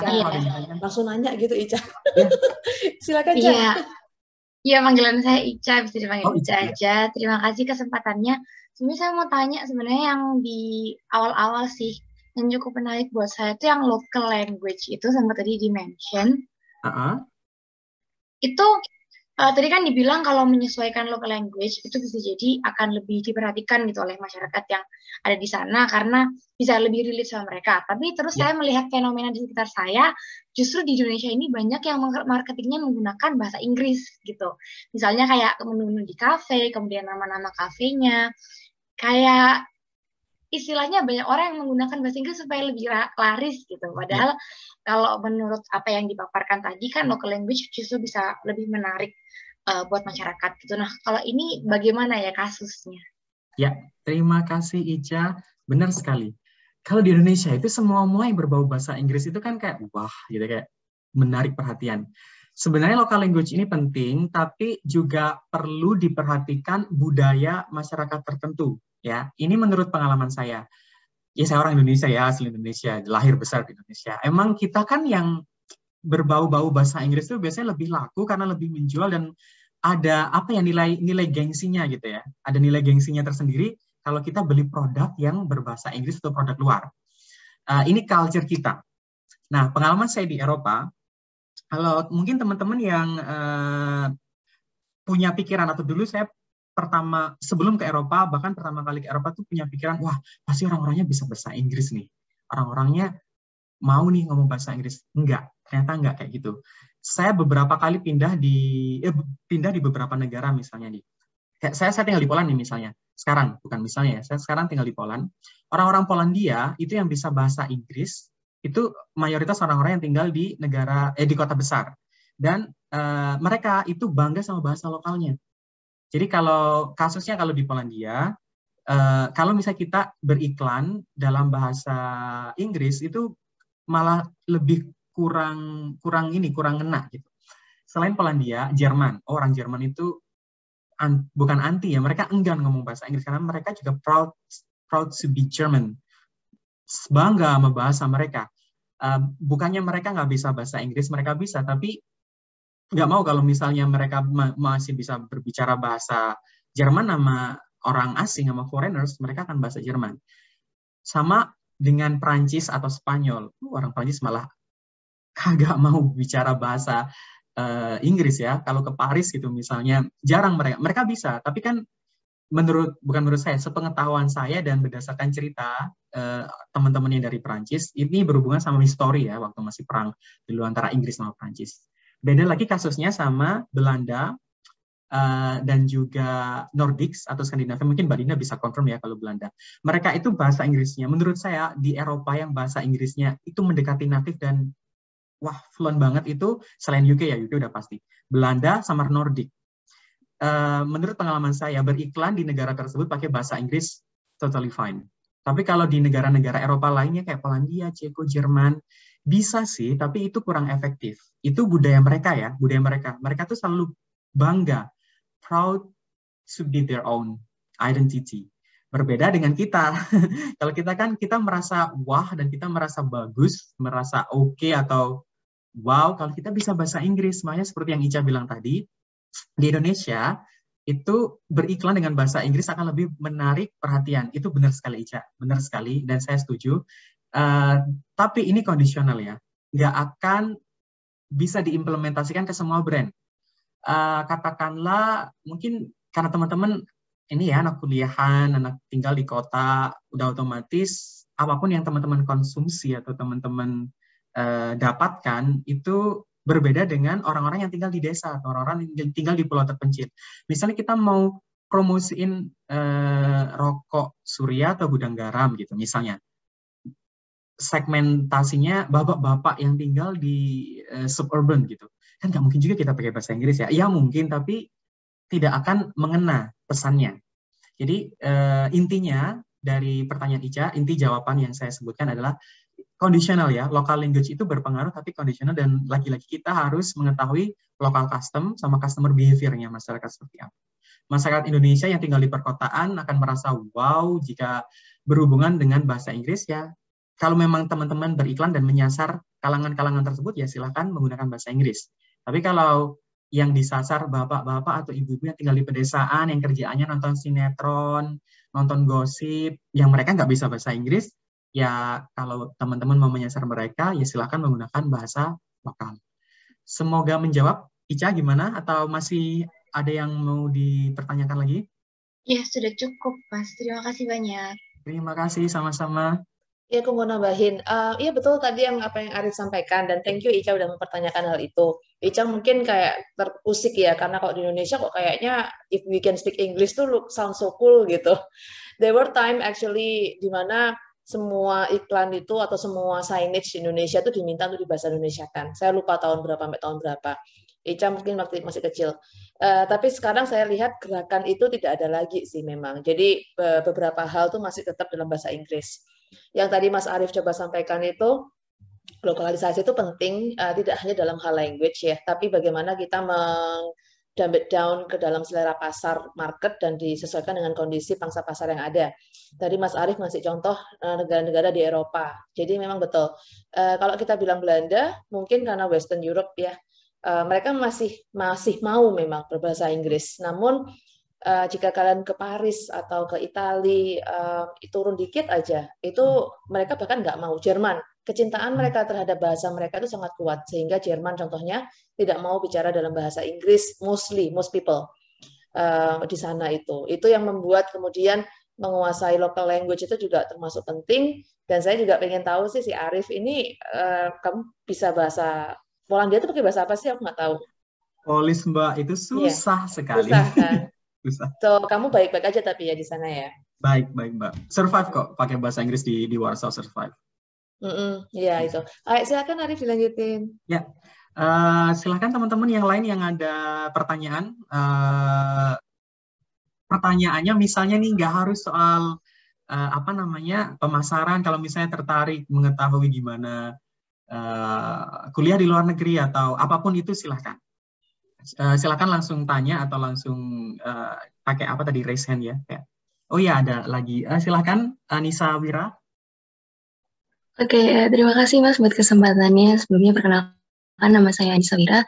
langsung nanya gitu Ica. Ya. Silakan Ica. Iya, panggilan saya Ica, bisa dipanggil Ica aja. Terima kasih kesempatannya. Sebenarnya saya mau tanya sebenarnya yang di awal-awal sih, yang cukup menarik buat saya itu yang local language itu sama tadi di-mention. Itu tadi kan dibilang kalau menyesuaikan local language itu bisa jadi akan lebih diperhatikan gitu oleh masyarakat yang ada di sana karena bisa lebih relate sama mereka. Tapi terus saya melihat fenomena di sekitar saya, justru di Indonesia ini banyak yang marketingnya menggunakan bahasa Inggris gitu. Misalnya kayak menu-menu di kafe, kemudian nama-nama kafenya, kayak istilahnya banyak orang yang menggunakan bahasa Inggris supaya lebih laris gitu. Padahal kalau menurut apa yang dipaparkan tadi kan local language justru bisa lebih menarik buat masyarakat gitu. Nah, kalau ini bagaimana ya kasusnya? Ya, terima kasih Ica. Benar sekali. Kalau di Indonesia itu semua yang berbau bahasa Inggris itu kan kayak wah gitu, kayak menarik perhatian. Sebenarnya local language ini penting, tapi juga perlu diperhatikan budaya masyarakat tertentu. Ya, ini menurut pengalaman saya. Ya, saya orang Indonesia ya, asli Indonesia, lahir besar di Indonesia. Emang kita kan yang berbau-bau bahasa Inggris itu biasanya lebih laku karena lebih menjual dan ada nilai gengsinya gitu ya. Ada nilai gengsinya tersendiri kalau kita beli produk yang berbahasa Inggris atau produk luar. Ini culture kita. Nah, pengalaman saya di Eropa, kalau mungkin teman-teman yang punya pikiran atau dulu saya sebelum ke Eropa, bahkan pertama kali ke Eropa tuh punya pikiran, wah pasti orang-orangnya bisa bahasa Inggris nih. Orang-orangnya mau nih ngomong bahasa Inggris. Enggak, ternyata enggak kayak gitu. Saya beberapa kali pindah di beberapa negara misalnya nih. Kayak saya tinggal di Poland nih misalnya. sekarang, bukan misalnya ya, saya sekarang tinggal di Poland, orang-orang Polandia itu yang bisa bahasa Inggris, itu mayoritas orang-orang yang tinggal di di kota besar. Dan mereka itu bangga sama bahasa lokalnya. Jadi kasusnya kalau di Polandia, kalau misalnya kita beriklan dalam bahasa Inggris, itu malah lebih kurang ngena gitu. Selain Polandia, Jerman. Orang Jerman itu bukan anti ya, mereka enggan ngomong bahasa Inggris karena mereka juga proud to be German, bangga sama bahasa mereka. Bukannya mereka nggak bisa bahasa Inggris, mereka bisa, tapi nggak mau kalau misalnya mereka masih bisa berbicara bahasa Jerman sama orang asing, sama foreigners, mereka akan bahasa Jerman. Sama dengan Prancis atau Spanyol, orang Prancis malah kagak mau bicara bahasa Inggris ya. Kalau ke Paris gitu misalnya, jarang mereka bisa, tapi kan bukan menurut saya, sepengetahuan saya dan berdasarkan cerita teman-teman yang dari Prancis, ini berhubungan sama histori ya, waktu masih perang dulu antara Inggris sama Prancis. Beda lagi kasusnya sama Belanda dan juga Nordics atau Skandinavia. Mungkin Mbak Dina bisa confirm ya kalau Belanda. Mereka itu bahasa Inggrisnya, menurut saya di Eropa yang bahasa Inggrisnya itu mendekati natif dan wah, fluent banget itu selain UK ya, UK udah pasti. Belanda sama Nordik. Menurut pengalaman saya, beriklan di negara tersebut pakai bahasa Inggris totally fine. Tapi kalau di negara-negara Eropa lainnya kayak Polandia, Ceko, Jerman, bisa sih, tapi itu kurang efektif. Itu budaya mereka ya, budaya mereka. Mereka tuh selalu bangga, proud to be their own identity. Berbeda dengan kita. Kalau kita kan, kita merasa wah dan kita merasa bagus, merasa oke atau wow, kalau kita bisa bahasa Inggris. Makanya seperti yang Ica bilang tadi, di Indonesia itu beriklan dengan bahasa Inggris akan lebih menarik perhatian. Itu benar sekali Ica, benar sekali, dan saya setuju. Tapi ini kondisional ya, nggak akan bisa diimplementasikan ke semua brand. Katakanlah mungkin karena teman-teman ini ya anak kuliahan, anak tinggal di kota, udah otomatis apapun yang teman-teman konsumsi atau teman-teman dapatkan itu berbeda dengan orang-orang yang tinggal di desa atau orang-orang yang tinggal di pulau terpencil. Misalnya kita mau promosiin rokok surya atau gudang garam gitu misalnya. Segmentasinya bapak-bapak yang tinggal di suburban gitu. Kan nggak mungkin juga kita pakai bahasa Inggris ya. Ya mungkin, tapi tidak akan mengena pesannya. Jadi intinya dari pertanyaan Ica, inti jawaban yang saya sebutkan adalah kondisional ya, local language itu berpengaruh tapi kondisional, dan lagi-lagi kita harus mengetahui local custom sama customer behavior-nya masyarakat seperti apa. Masyarakat Indonesia yang tinggal di perkotaan akan merasa wow jika berhubungan dengan bahasa Inggris ya. Kalau memang teman-teman beriklan dan menyasar kalangan-kalangan tersebut ya silakan menggunakan bahasa Inggris. Tapi kalau yang disasar bapak-bapak atau ibu-ibu yang tinggal di pedesaan, yang kerjaannya nonton sinetron, nonton gosip, yang mereka nggak bisa bahasa Inggris, ya kalau teman-teman mau menyasar mereka, ya silakan menggunakan bahasa lokal. Semoga menjawab. Ica gimana? Atau masih ada yang mau dipertanyakan lagi? Ya, sudah cukup, Mas. Terima kasih banyak. Terima kasih, sama-sama. Ya, aku mau nambahin. Iya betul tadi apa yang Arif sampaikan, dan thank you Ica udah mempertanyakan hal itu. Ica mungkin kayak terusik ya, karena kalau di Indonesia kok kayaknya if we can speak English tuh look sound so cool gitu. There were time actually di mana semua iklan itu atau semua signage di Indonesia itu diminta untuk di bahasa Indonesia kan. Saya lupa tahun berapa sampai tahun berapa. Ica mungkin waktu masih kecil. Tapi sekarang saya lihat gerakan itu tidak ada lagi sih memang. Jadi beberapa hal tuh masih tetap dalam bahasa Inggris. Yang tadi Mas Arif coba sampaikan itu, lokalisasi itu penting, tidak hanya dalam hal language ya, tapi bagaimana kita dump it down ke dalam selera pasar market dan disesuaikan dengan kondisi pangsa pasar yang ada. Tadi Mas Arif ngasih contoh negara-negara di Eropa. Jadi memang betul. Kalau kita bilang Belanda, mungkin karena Western Europe ya, mereka masih mau memang berbahasa Inggris. Namun jika kalian ke Paris atau ke Italia, turun dikit aja, itu mereka bahkan nggak mau. Jerman, kecintaan mereka terhadap bahasa mereka itu sangat kuat, sehingga Jerman contohnya tidak mau bicara dalam bahasa Inggris, most people di sana itu yang membuat kemudian menguasai local language itu juga termasuk penting. Dan saya juga pengen tahu sih si Arif ini, kamu bisa bahasa Polandia itu pakai bahasa apa sih? Aku nggak tahu. Polis Mbak, itu susah sekali. Susah kan? Susah. So, kamu baik-baik aja tapi ya di sana ya? Baik, Mbak. Survive kok, pakai bahasa Inggris di Warsaw, survive. Iya itu. Ayo, silakan Arif dilanjutin. Ya, silakan teman-teman yang lain yang ada pertanyaan. Pertanyaannya misalnya nih nggak harus soal pemasaran. Kalau misalnya tertarik mengetahui gimana kuliah di luar negeri atau apapun itu, silakan. Silakan langsung tanya atau langsung pakai apa tadi, raise hand ya. Oh ya, ada lagi. Silakan Anissa Wira. Oke, terima kasih Mas buat kesempatannya. Sebelumnya perkenalkan, nama saya Anissa Wira.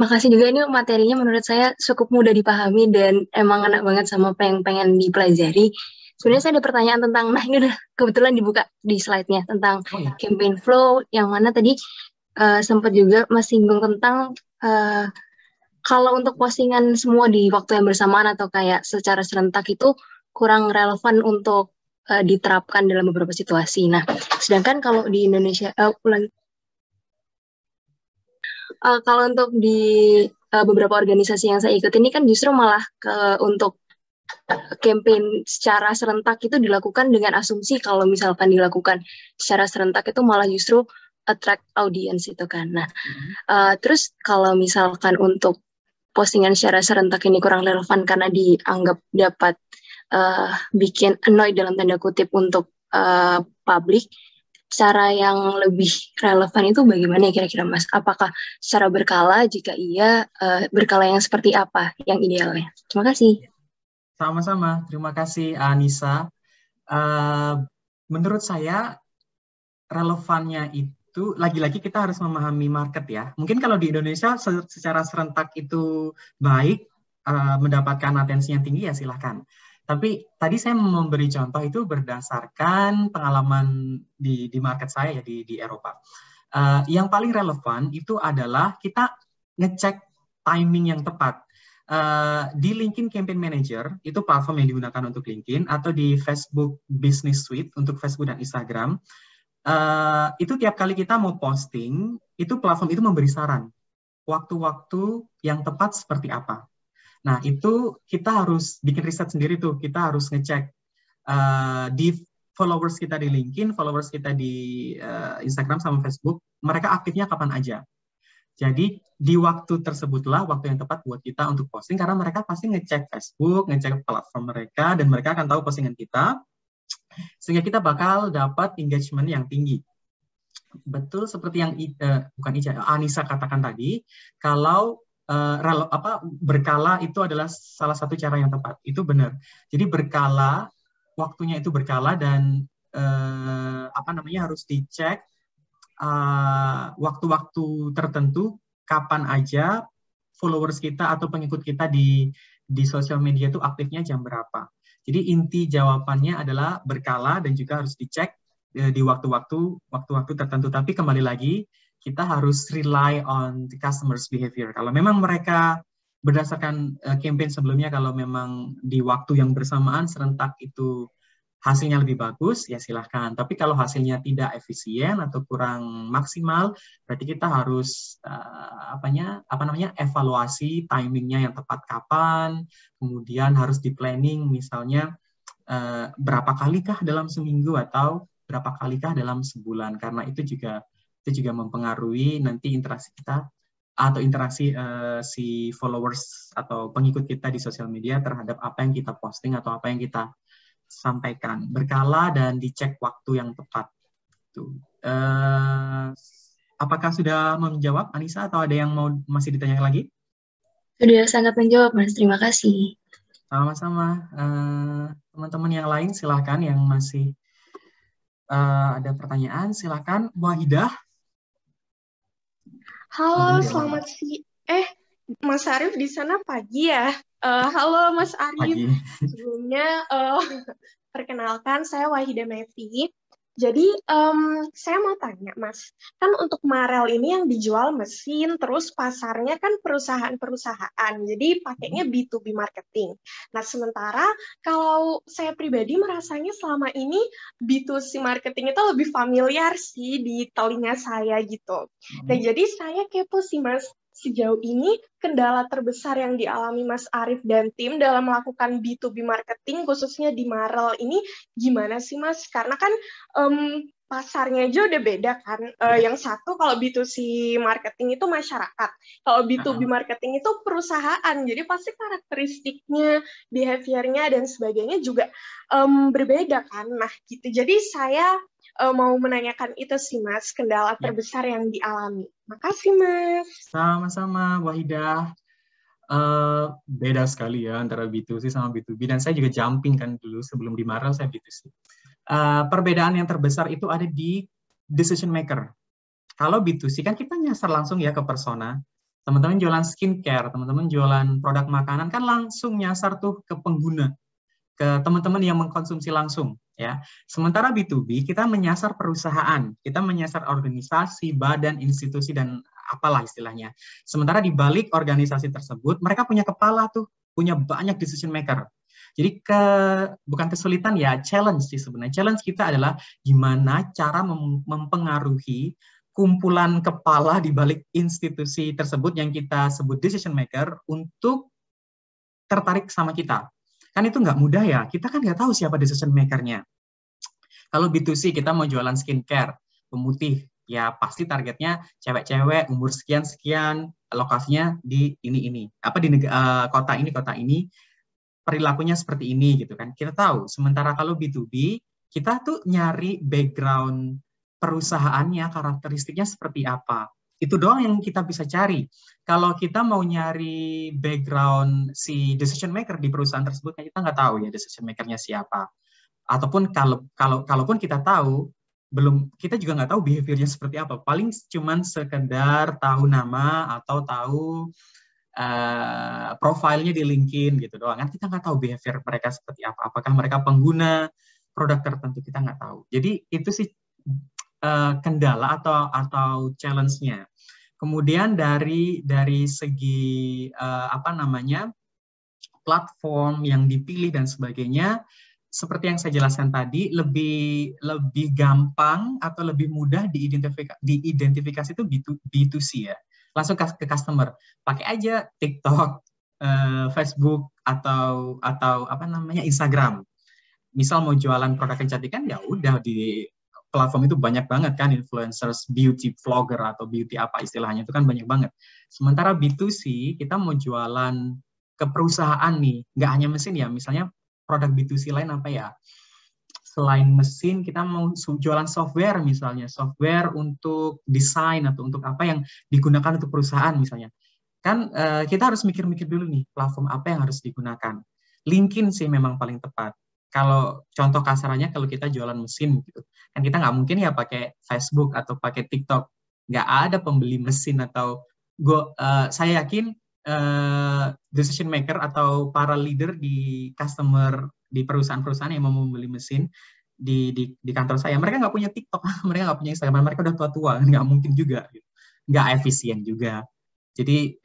Makasih juga, ini materinya menurut saya cukup mudah dipahami dan emang enak banget sama apa yang pengen dipelajari. Sebenarnya saya ada pertanyaan tentang, nah ini udah kebetulan dibuka di slide-nya, tentang campaign flow, yang mana tadi sempat juga Mas singgung tentang kalau untuk postingan semua di waktu yang bersamaan atau kayak secara serentak itu kurang relevan untuk diterapkan dalam beberapa situasi. Nah, sedangkan kalau di Indonesia, kalau untuk di beberapa organisasi yang saya ikut ini kan justru malah untuk campaign secara serentak itu dilakukan dengan asumsi kalau misalkan dilakukan secara serentak itu malah justru attract audience itu kan. Nah, terus kalau misalkan untuk postingan secara serentak ini kurang relevan karena dianggap dapat bikin annoy dalam tanda kutip untuk publik, cara yang lebih relevan itu bagaimana kira-kira Mas? Apakah secara berkala? Jika iya, berkala yang seperti apa yang idealnya? Terima kasih. Sama-sama, terima kasih Anissa. Menurut saya relevannya itu lagi-lagi kita harus memahami market ya. Mungkin kalau di Indonesia secara serentak itu baik, mendapatkan atensi yang tinggi ya silahkan. Tapi tadi saya memberi contoh itu berdasarkan pengalaman di market saya ya, di Eropa. Yang paling relevan itu adalah kita ngecek timing yang tepat. Di LinkedIn Campaign Manager, itu platform yang digunakan untuk LinkedIn, atau di Facebook Business Suite untuk Facebook dan Instagram, itu tiap kali kita mau posting, itu platform itu memberi saran waktu-waktu yang tepat seperti apa. Nah, itu kita harus bikin riset sendiri tuh. Kita harus ngecek di followers kita di LinkedIn, followers kita di Instagram sama Facebook, mereka aktifnya kapan aja. Jadi, di waktu tersebutlah waktu yang tepat buat kita untuk posting, karena mereka pasti ngecek Facebook, ngecek platform mereka, dan mereka akan tahu postingan kita, sehingga kita bakal dapat engagement yang tinggi. Betul seperti yang Anissa katakan tadi, kalau berkala itu adalah salah satu cara yang tepat. Itu benar. Jadi berkala, waktunya itu berkala dan harus dicek waktu-waktu tertentu kapan aja followers kita atau pengikut kita di sosial media itu aktifnya jam berapa. Jadi inti jawabannya adalah berkala dan juga harus dicek di waktu-waktu tertentu. Tapi kembali lagi, kita harus rely on the customer's behavior. Kalau memang mereka berdasarkan campaign sebelumnya, kalau memang di waktu yang bersamaan serentak itu hasilnya lebih bagus, ya silahkan. Tapi kalau hasilnya tidak efisien atau kurang maksimal, berarti kita harus evaluasi timingnya yang tepat kapan, kemudian harus di planning misalnya berapa kalikah dalam seminggu atau berapa kalikah dalam sebulan, karena itu juga mempengaruhi nanti interaksi kita atau interaksi si followers atau pengikut kita di sosial media terhadap apa yang kita posting atau apa yang kita sampaikan. Berkala dan dicek waktu yang tepat. Apakah sudah menjawab, Anissa, atau ada yang masih ditanyakan lagi? Sudah sangat menjawab, Mas. Terima kasih. Sama-sama. Teman-teman yang lain silahkan yang masih ada pertanyaan, silahkan. Wahidah. Halo, selamat siang. Mas Arif di sana pagi ya? Halo Mas Arif. Sebelumnya perkenalkan saya Wahidah Mevi. Jadi saya mau tanya Mas, kan untuk Marel ini yang dijual mesin, terus pasarnya kan perusahaan-perusahaan, jadi pakainya B2B marketing. Nah sementara kalau saya pribadi merasanya selama ini B2C marketing itu lebih familiar sih di telinga saya gitu. Nah jadi saya kepo sih Mas, sejauh ini kendala terbesar yang dialami Mas Arif dan tim dalam melakukan B2B marketing, khususnya di Marel ini gimana sih Mas? Karena kan pasarnya aja udah beda kan. Yang satu kalau B2C marketing itu masyarakat, kalau B2B marketing itu perusahaan. Jadi pasti karakteristiknya, behaviornya dan sebagainya juga berbeda kan. Nah gitu. Jadi saya mau menanyakan itu sih Mas, kendala terbesar yang dialami. Makasih Mas. Sama-sama Wahidah. Beda sekali ya antara B2C sama B2B, dan saya juga jumping kan dulu sebelum di Marel saya B2C. Perbedaan yang terbesar itu ada di decision maker. Kalau B2C kan kita nyasar langsung ya ke persona. Teman-teman jualan skincare, teman-teman jualan produk makanan kan langsung nyasar tuh ke pengguna, ke teman-teman yang mengkonsumsi langsung ya. Sementara B2B kita menyasar perusahaan, kita menyasar organisasi, badan, institusi dan apalah istilahnya. Sementara di balik organisasi tersebut mereka punya kepala tuh, punya banyak decision maker. Jadi bukan kesulitan ya, challenge sih sebenarnya. Challenge kita adalah gimana cara mempengaruhi kumpulan kepala di balik institusi tersebut yang kita sebut decision maker untuk tertarik sama kita. Kan itu nggak mudah ya, kita kan nggak tahu siapa decision maker-nya. Kalau B2C kita mau jualan skincare, pemutih, ya pasti targetnya cewek-cewek, umur sekian-sekian, lokasinya di ini. Di kota ini, perilakunya seperti ini gitu kan. Kita tahu, sementara kalau B2B, kita tuh nyari background perusahaannya, karakteristiknya seperti apa. Itu doang yang kita bisa cari. Kalau kita mau nyari background si decision maker di perusahaan tersebut, kita nggak tahu ya decision maker-nya siapa. Ataupun kalaupun kita tahu, kita juga nggak tahu behavior-nya seperti apa. Paling cuman sekedar tahu nama atau tahu profilnya di LinkedIn gitu doang. Kan kita nggak tahu behavior mereka seperti apa. Apakah mereka pengguna produk tertentu, kita nggak tahu. Jadi itu sih kendala atau challenge-nya. Kemudian dari segi platform yang dipilih dan sebagainya, seperti yang saya jelaskan tadi, lebih gampang atau lebih mudah diidentifikasi itu B2C ya. Langsung ke customer. Pakai aja TikTok, Facebook atau Instagram. Misal mau jualan produk kecantikan, ya udah di platform itu banyak banget kan influencers, beauty vlogger atau beauty apa istilahnya, itu kan banyak banget. Sementara B2C kita mau jualan ke perusahaan nih, nggak hanya mesin ya, misalnya produk B2C lain apa ya? Selain mesin, kita mau jualan software misalnya, software untuk desain atau untuk apa yang digunakan untuk perusahaan misalnya. Kan kita harus mikir-mikir dulu nih, platform apa yang harus digunakan. LinkedIn sih memang paling tepat. Kalau contoh kasarannya, kalau kita jualan mesin gitu, kan kita nggak mungkin ya pakai Facebook atau pakai TikTok. Nggak ada pembeli mesin atau saya yakin decision maker atau para leader di perusahaan-perusahaan yang mau membeli mesin di kantor saya, mereka nggak punya TikTok, mereka nggak punya Instagram, mereka udah tua-tua, nggak mungkin juga, nggak efisien juga. Jadi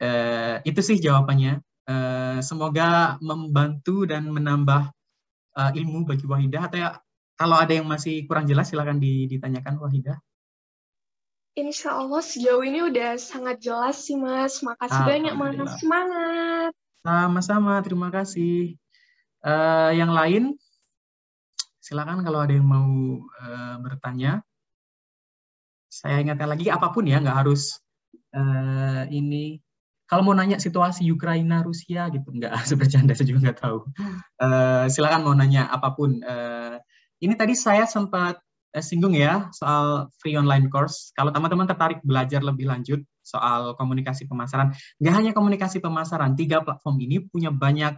itu sih jawabannya. Semoga membantu dan menambah ilmu bagi Wahidah, atau ya kalau ada yang masih kurang jelas silakan ditanyakan Wahidah. Insya Allah sejauh ini udah sangat jelas sih Mas. Makasih banyak Mas. Semangat. Sama-sama, terima kasih. Yang lain, silakan kalau ada yang mau bertanya. Saya ingatkan lagi, apapun ya, nggak harus ini. Kalau mau nanya situasi Ukraina, Rusia gitu, nggak, bercanda, saya juga nggak tahu. Silakan mau nanya apapun. Ini tadi saya sempat singgung ya soal free online course. Kalau teman-teman tertarik belajar lebih lanjut soal komunikasi pemasaran, nggak hanya komunikasi pemasaran, 3 platform ini punya banyak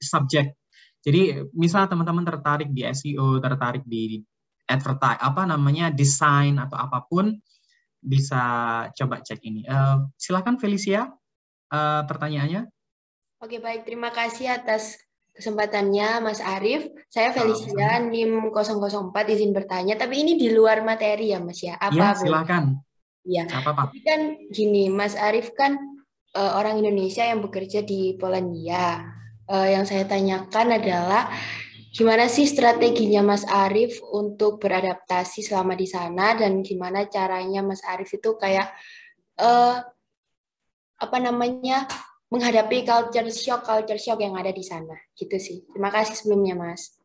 subjek. Jadi misalnya teman-teman tertarik di SEO, tertarik di desain atau apapun, bisa coba cek ini. Silakan Felicia, pertanyaannya. Oke, baik. Terima kasih atas kesempatannya, Mas Arif. Saya Felicia, NIM 004, izin bertanya. Tapi ini di luar materi ya, Mas ya? Iya, silakan. Iya. Apa-apa. Tapi kan gini, Mas Arif kan orang Indonesia yang bekerja di Polandia. Yang saya tanyakan adalah Gimana sih strateginya Mas Arif untuk beradaptasi selama di sana, dan gimana caranya Mas Arif itu kayak menghadapi culture shock yang ada di sana, gitu sih. Terima kasih sebelumnya, Mas.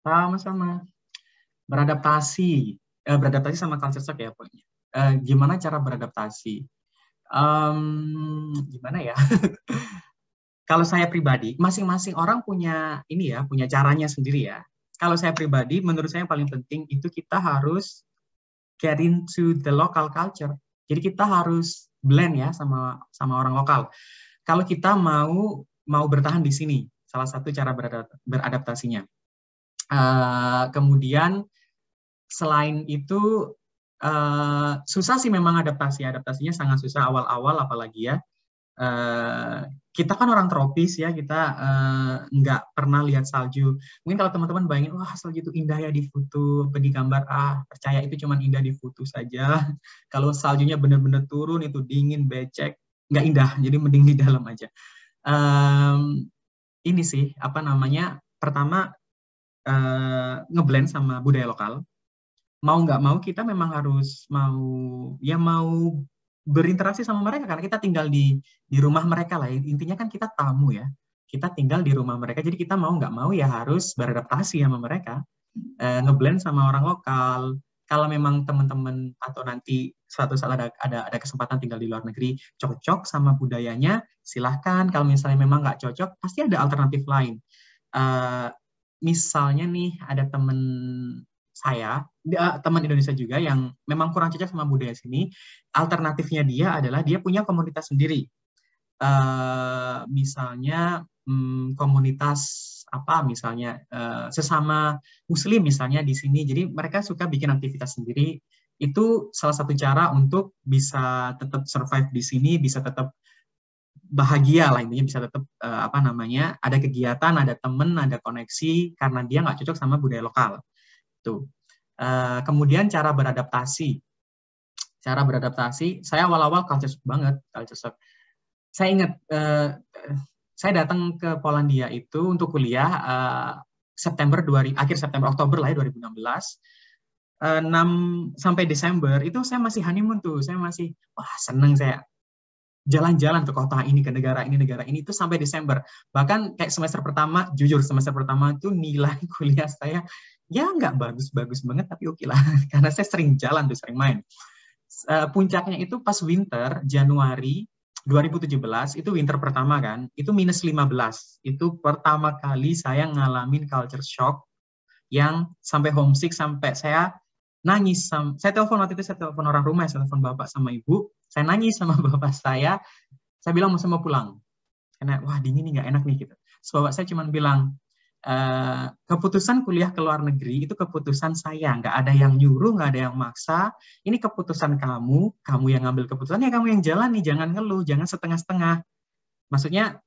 Sama-sama. Beradaptasi sama culture shock ya pokoknya. Gimana cara beradaptasi? Gimana ya? Kalau saya pribadi, masing-masing orang punya punya caranya sendiri ya. Kalau saya pribadi, menurut saya yang paling penting itu kita harus get into the local culture. Jadi kita harus blend ya sama orang lokal. Kalau kita mau bertahan di sini, salah satu cara beradaptasinya. Kemudian selain itu susah sih memang adaptasinya sangat susah awal-awal, apalagi ya kita kan orang tropis ya, kita nggak pernah lihat salju. Mungkin kalau teman-teman bayangin, wah salju itu indah ya di foto, di gambar, percaya itu cuma indah di foto saja. Kalau saljunya benar-benar turun itu dingin, becek, nggak indah, jadi mending di dalam aja. Ini sih pertama ngeblend sama budaya lokal. Mau nggak mau kita memang harus mau berinteraksi sama mereka, karena kita tinggal di rumah mereka lah. Intinya kan kita tamu ya, kita tinggal di rumah mereka, jadi kita mau nggak mau ya harus beradaptasi sama mereka, ngeblend sama orang lokal. Kalau memang teman-teman atau nanti suatu saat ada kesempatan tinggal di luar negeri, cocok sama budayanya, silahkan. Kalau misalnya memang nggak cocok, pasti ada alternatif lain. Misalnya nih ada teman saya, teman Indonesia juga yang memang kurang cocok sama budaya sini, alternatifnya dia adalah dia punya komunitas sendiri. Misalnya komunitas misalnya sesama Muslim misalnya di sini, jadi mereka suka bikin aktivitas sendiri. Itu salah satu cara untuk bisa tetap survive di sini, bisa tetap bahagia lah, intinya bisa tetap ada kegiatan, ada temen, ada koneksi, karena dia nggak cocok sama budaya lokal. Kemudian cara beradaptasi, saya awal-awal culture shock banget, Saya ingat saya datang ke Polandia itu untuk kuliah akhir September Oktober lah ya 2016. 6 sampai Desember itu saya masih honeymoon tuh, saya masih seneng saya jalan-jalan ke kota ini, ke negara ini itu sampai Desember. Bahkan kayak semester pertama itu nilai kuliah saya ya nggak bagus-bagus banget, tapi oke lah, karena saya sering jalan tuh, sering main. Puncaknya itu pas winter, Januari 2017, itu winter pertama kan, itu -15. Itu pertama kali saya ngalamin culture shock yang sampai homesick, sampai saya nangis. Saya telepon orang rumah, saya telepon bapak sama ibu, saya nangis sama bapak saya bilang mau pulang. Karena wah dingin nih, nggak enak nih gitu. So, bapak saya cuma bilang, keputusan kuliah ke luar negeri itu keputusan saya, nggak ada yang nyuruh, nggak ada yang maksa, ini keputusan kamu yang ngambil keputusan, ya kamu yang jalan nih, jangan ngeluh, jangan setengah-setengah. Maksudnya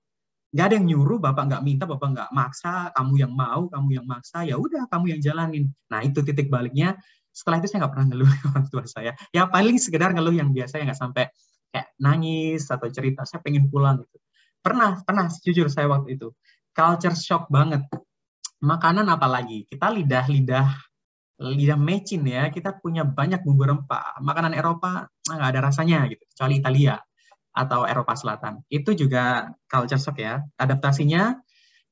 nggak ada yang nyuruh, bapak nggak minta, bapak nggak maksa, kamu yang mau, kamu yang maksa, ya udah kamu yang jalanin. Nah itu titik baliknya. Setelah itu saya nggak pernah ngeluh ke orang tua saya, ya paling sekedar ngeluh yang biasa, ya nggak sampai kayak nangis atau cerita saya pengen pulang gitu. Pernah jujur saya waktu itu culture shock banget. Makanan apalagi, kita lidah mecin ya, kita punya banyak bumbu rempah. Makanan Eropa nggak ada rasanya gitu, kecuali Italia atau Eropa Selatan. Itu juga culture shock ya. Adaptasinya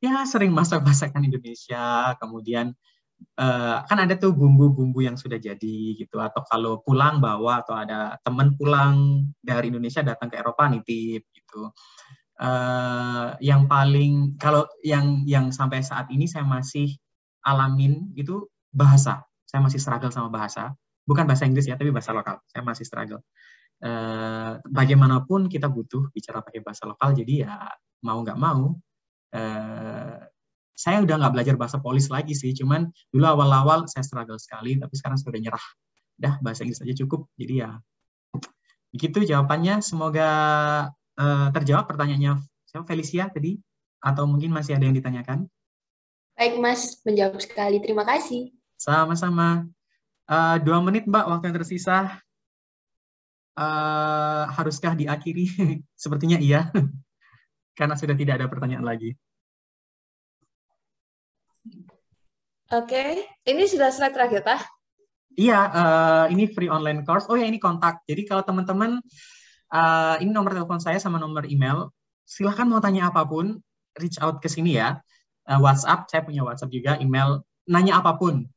ya sering masak masakan Indonesia, kemudian kan ada tuh bumbu-bumbu yang sudah jadi gitu, atau kalau pulang bawa, atau ada teman pulang dari Indonesia datang ke Eropa nitip gitu. Yang paling, kalau yang sampai saat ini saya masih alamin itu bahasa. Saya masih struggle sama bahasa, bukan bahasa Inggris ya, tapi bahasa lokal. Saya masih struggle. Bagaimanapun kita butuh bicara pakai bahasa lokal, jadi ya mau nggak mau. Saya udah nggak belajar bahasa Polis lagi sih, cuman dulu awal-awal saya struggle sekali, tapi sekarang sudah nyerah. Dah bahasa Inggris aja cukup, jadi ya begitu jawabannya. Semoga terjawab pertanyaannya Felicia tadi, atau mungkin masih ada yang ditanyakan? Baik Mas, menjawab sekali, terima kasih. Sama-sama. 2 menit Mbak, waktu yang tersisa. Haruskah diakhiri? Sepertinya iya, karena sudah tidak ada pertanyaan lagi. Oke, ini sudah slide terakhir, Tah? Iya, ini free online course. Oh ya, ini kontak. Jadi kalau teman-teman, ini nomor telepon saya sama nomor email. Silahkan mau tanya apapun, reach out ke sini ya. WhatsApp, saya punya WhatsApp juga, email, nanya apapun.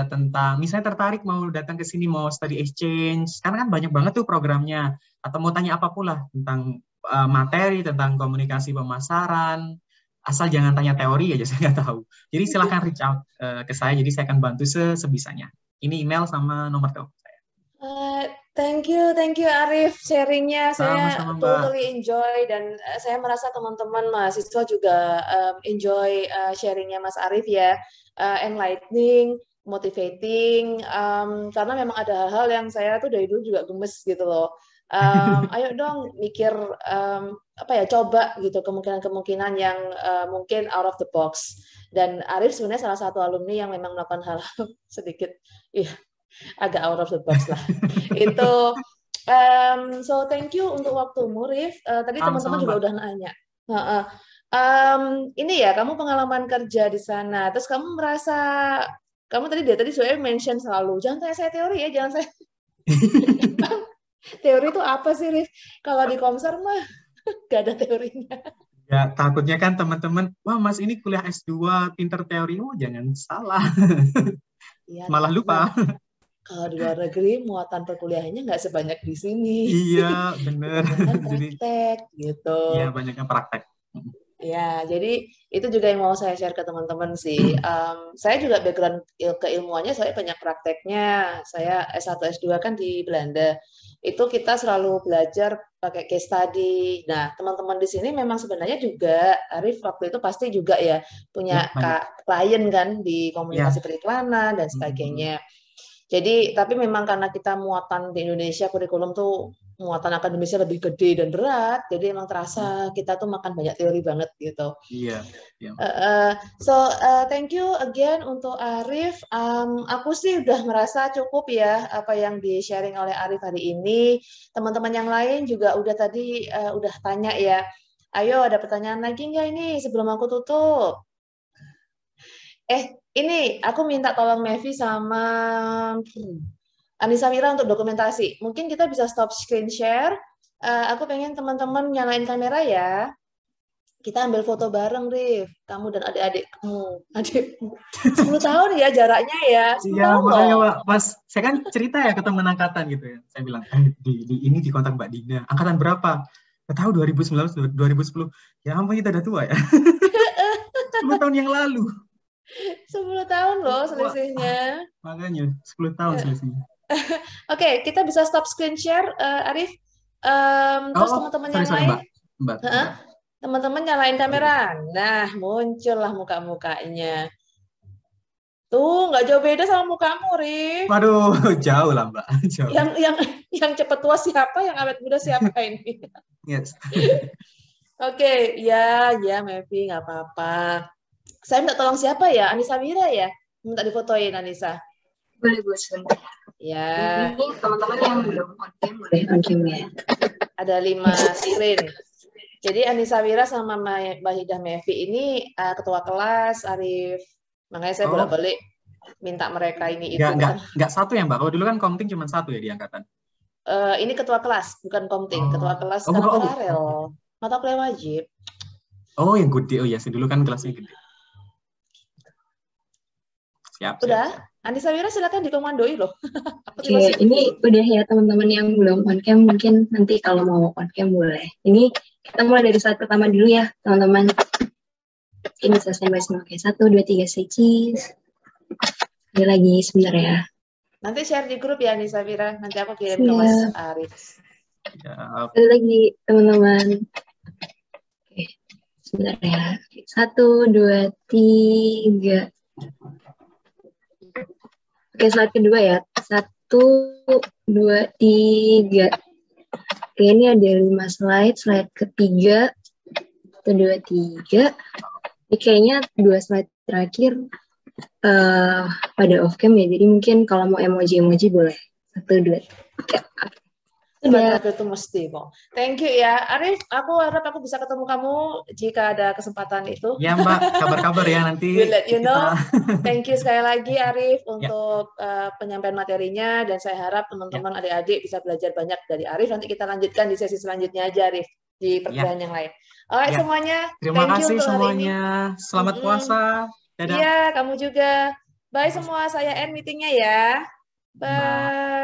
Tentang, misalnya tertarik mau datang ke sini, mau study exchange, karena kan banyak banget tuh programnya. Atau mau tanya apapun lah, tentang materi, tentang komunikasi pemasaran, asal jangan tanya teori aja, saya nggak tahu. Jadi silahkan reach out ke saya, jadi saya akan bantu sebisanya. Ini email sama nomor telepon saya. Thank you Arif sharingnya. Saya Sama-sama, Mbak. totally enjoy dan saya merasa teman-teman mahasiswa juga enjoy sharingnya Mas Arif ya, enlightening, motivating, karena memang ada hal-hal yang saya tuh dari dulu juga gemes gitu loh. Ayo dong mikir apa ya, coba gitu kemungkinan-kemungkinan yang mungkin out of the box. Dan Arif sebenarnya salah satu alumni yang memang melakukan hal-hal sedikit agak out of the box lah. Itu so thank you untuk waktumu, Rif. Tadi teman-teman juga udah nanya. Ini ya, kamu pengalaman kerja di sana, terus kamu merasa, kamu tadi sebenarnya mention selalu, jangan tanya saya teori ya, jangan saya. Teori itu apa sih, Rif? Kalau di Komsar mah gak ada teorinya. Ya, takutnya kan teman-teman, wah Mas ini kuliah S2, pinter teori, jangan salah. Ya, malah lupa. Kalau di luar negeri, muatan perkuliahannya nggak sebanyak di sini. Iya, bener. Kan praktek, gitu. Iya, banyaknya praktek. Ya, jadi itu juga yang mau saya share ke teman-teman sih. Saya juga background keilmuannya, saya banyak prakteknya. Saya S1, S2 kan di Belanda. Itu kita selalu belajar pakai case study. Nah, teman-teman di sini memang sebenarnya juga, Arif waktu itu pasti juga ya punya klien kan di komunikasi periklanan dan sebagainya. Jadi, tapi memang karena kita muatan di Indonesia, kurikulum tuh muatan akademisnya lebih gede dan berat, jadi emang terasa kita tuh makan banyak teori banget gitu. Iya. Thank you again untuk Arif. Aku sih udah merasa cukup ya apa yang di-sharing oleh Arif hari ini. Teman-teman yang lain juga udah tadi udah tanya ya. Ayo, ada pertanyaan lagi nggak ini sebelum aku tutup? Ini aku minta tolong Mevi sama Anissa Mira untuk dokumentasi. Mungkin kita bisa stop screen share. Aku pengen teman-teman nyalain kamera ya. Kita ambil foto bareng, Rif. Kamu dan adik-adikmu. Adikmu. 10 tahun ya jaraknya ya. 10 iya, tahun makanya loh. Mbak, pas saya kan cerita ya ke teman angkatan gitu ya. Saya bilang, ini di kontak Mbak Dina. Angkatan berapa? Nggak tahu, 2019, 2010. Ya ampun, kita udah tua ya. 10 tahun yang lalu. 10 tahun loh selisihnya. Makanya 10 tahun selisihnya. Oke, kita bisa stop screen share, Arif. Terus teman-teman yang lain, Mbak. Teman-teman nyalain kamera. Nah, muncullah muka-mukanya. Tuh, nggak jauh beda sama mukamu, Rif. Waduh, jauh lah, Mbak. Jauh. Yang cepet tua siapa, yang awet muda siapa ini? Yes. Oke, ya, Mevi, nggak apa-apa. Saya minta tolong siapa ya? Anissa Mira ya? Minta difotoin, Anissa. Boleh, Bu, sebentar. Ya. Ini teman-teman yang belum on-cam, boleh on-cam ya. Ada 5 screen. Jadi Anissa Mira sama Mbak Hidah Mevi ini ketua kelas, Arif. Makanya saya bolak-balik minta mereka ini itu. Nggak satu ya, Mbak? Kalau dulu kan komting cuma satu ya di angkatan. Ini ketua kelas, bukan komting. Ketua kelas karena paralel. Mata kuliah wajib. Oh, yang gede. Oh ya, dulu kan kelasnya gede. Siap. Udah? Anissa Mira silakan dikomandoi loh. Oke, ini udah ya teman-teman yang belum on-cam, mungkin nanti kalau mau on-cam boleh. Ini kita mulai dari slide pertama dulu ya, teman-teman. Ini selesai bahas. Oke, 1, 2, 3, say cheese. Ini lagi sebentar ya. Nanti share di grup ya, Anissa Mira. Nanti aku kirim ke Mas Arif. Ada lagi, teman-teman. Oke, sebentar ya. 1, 2, 3. Oke, slide kedua ya. 1, 2, 3. Oke, ini ada 5 slide. Slide ketiga. 1, 2, 3. Ini kayaknya 2 slide terakhir pada off-cam ya. Jadi mungkin kalau mau emoji-emoji boleh. 1, 2, 3. Travel itu mesti kok. Thank you ya, Arif. Aku harap aku bisa ketemu kamu jika ada kesempatan itu. Ya Mbak, kabar-kabar ya nanti. We'll let you know. Kita... Thank you sekali lagi Arif untuk penyampaian materinya, dan saya harap teman-teman adik-adik bisa belajar banyak dari Arif. Nanti kita lanjutkan di sesi selanjutnya aja, Arif, di perkuliahan yang lain. Alright semuanya. Terima thank kasih you semuanya. Selamat puasa. Dadah. Iya, kamu juga. Bye semua. Saya end meetingnya ya. Bye.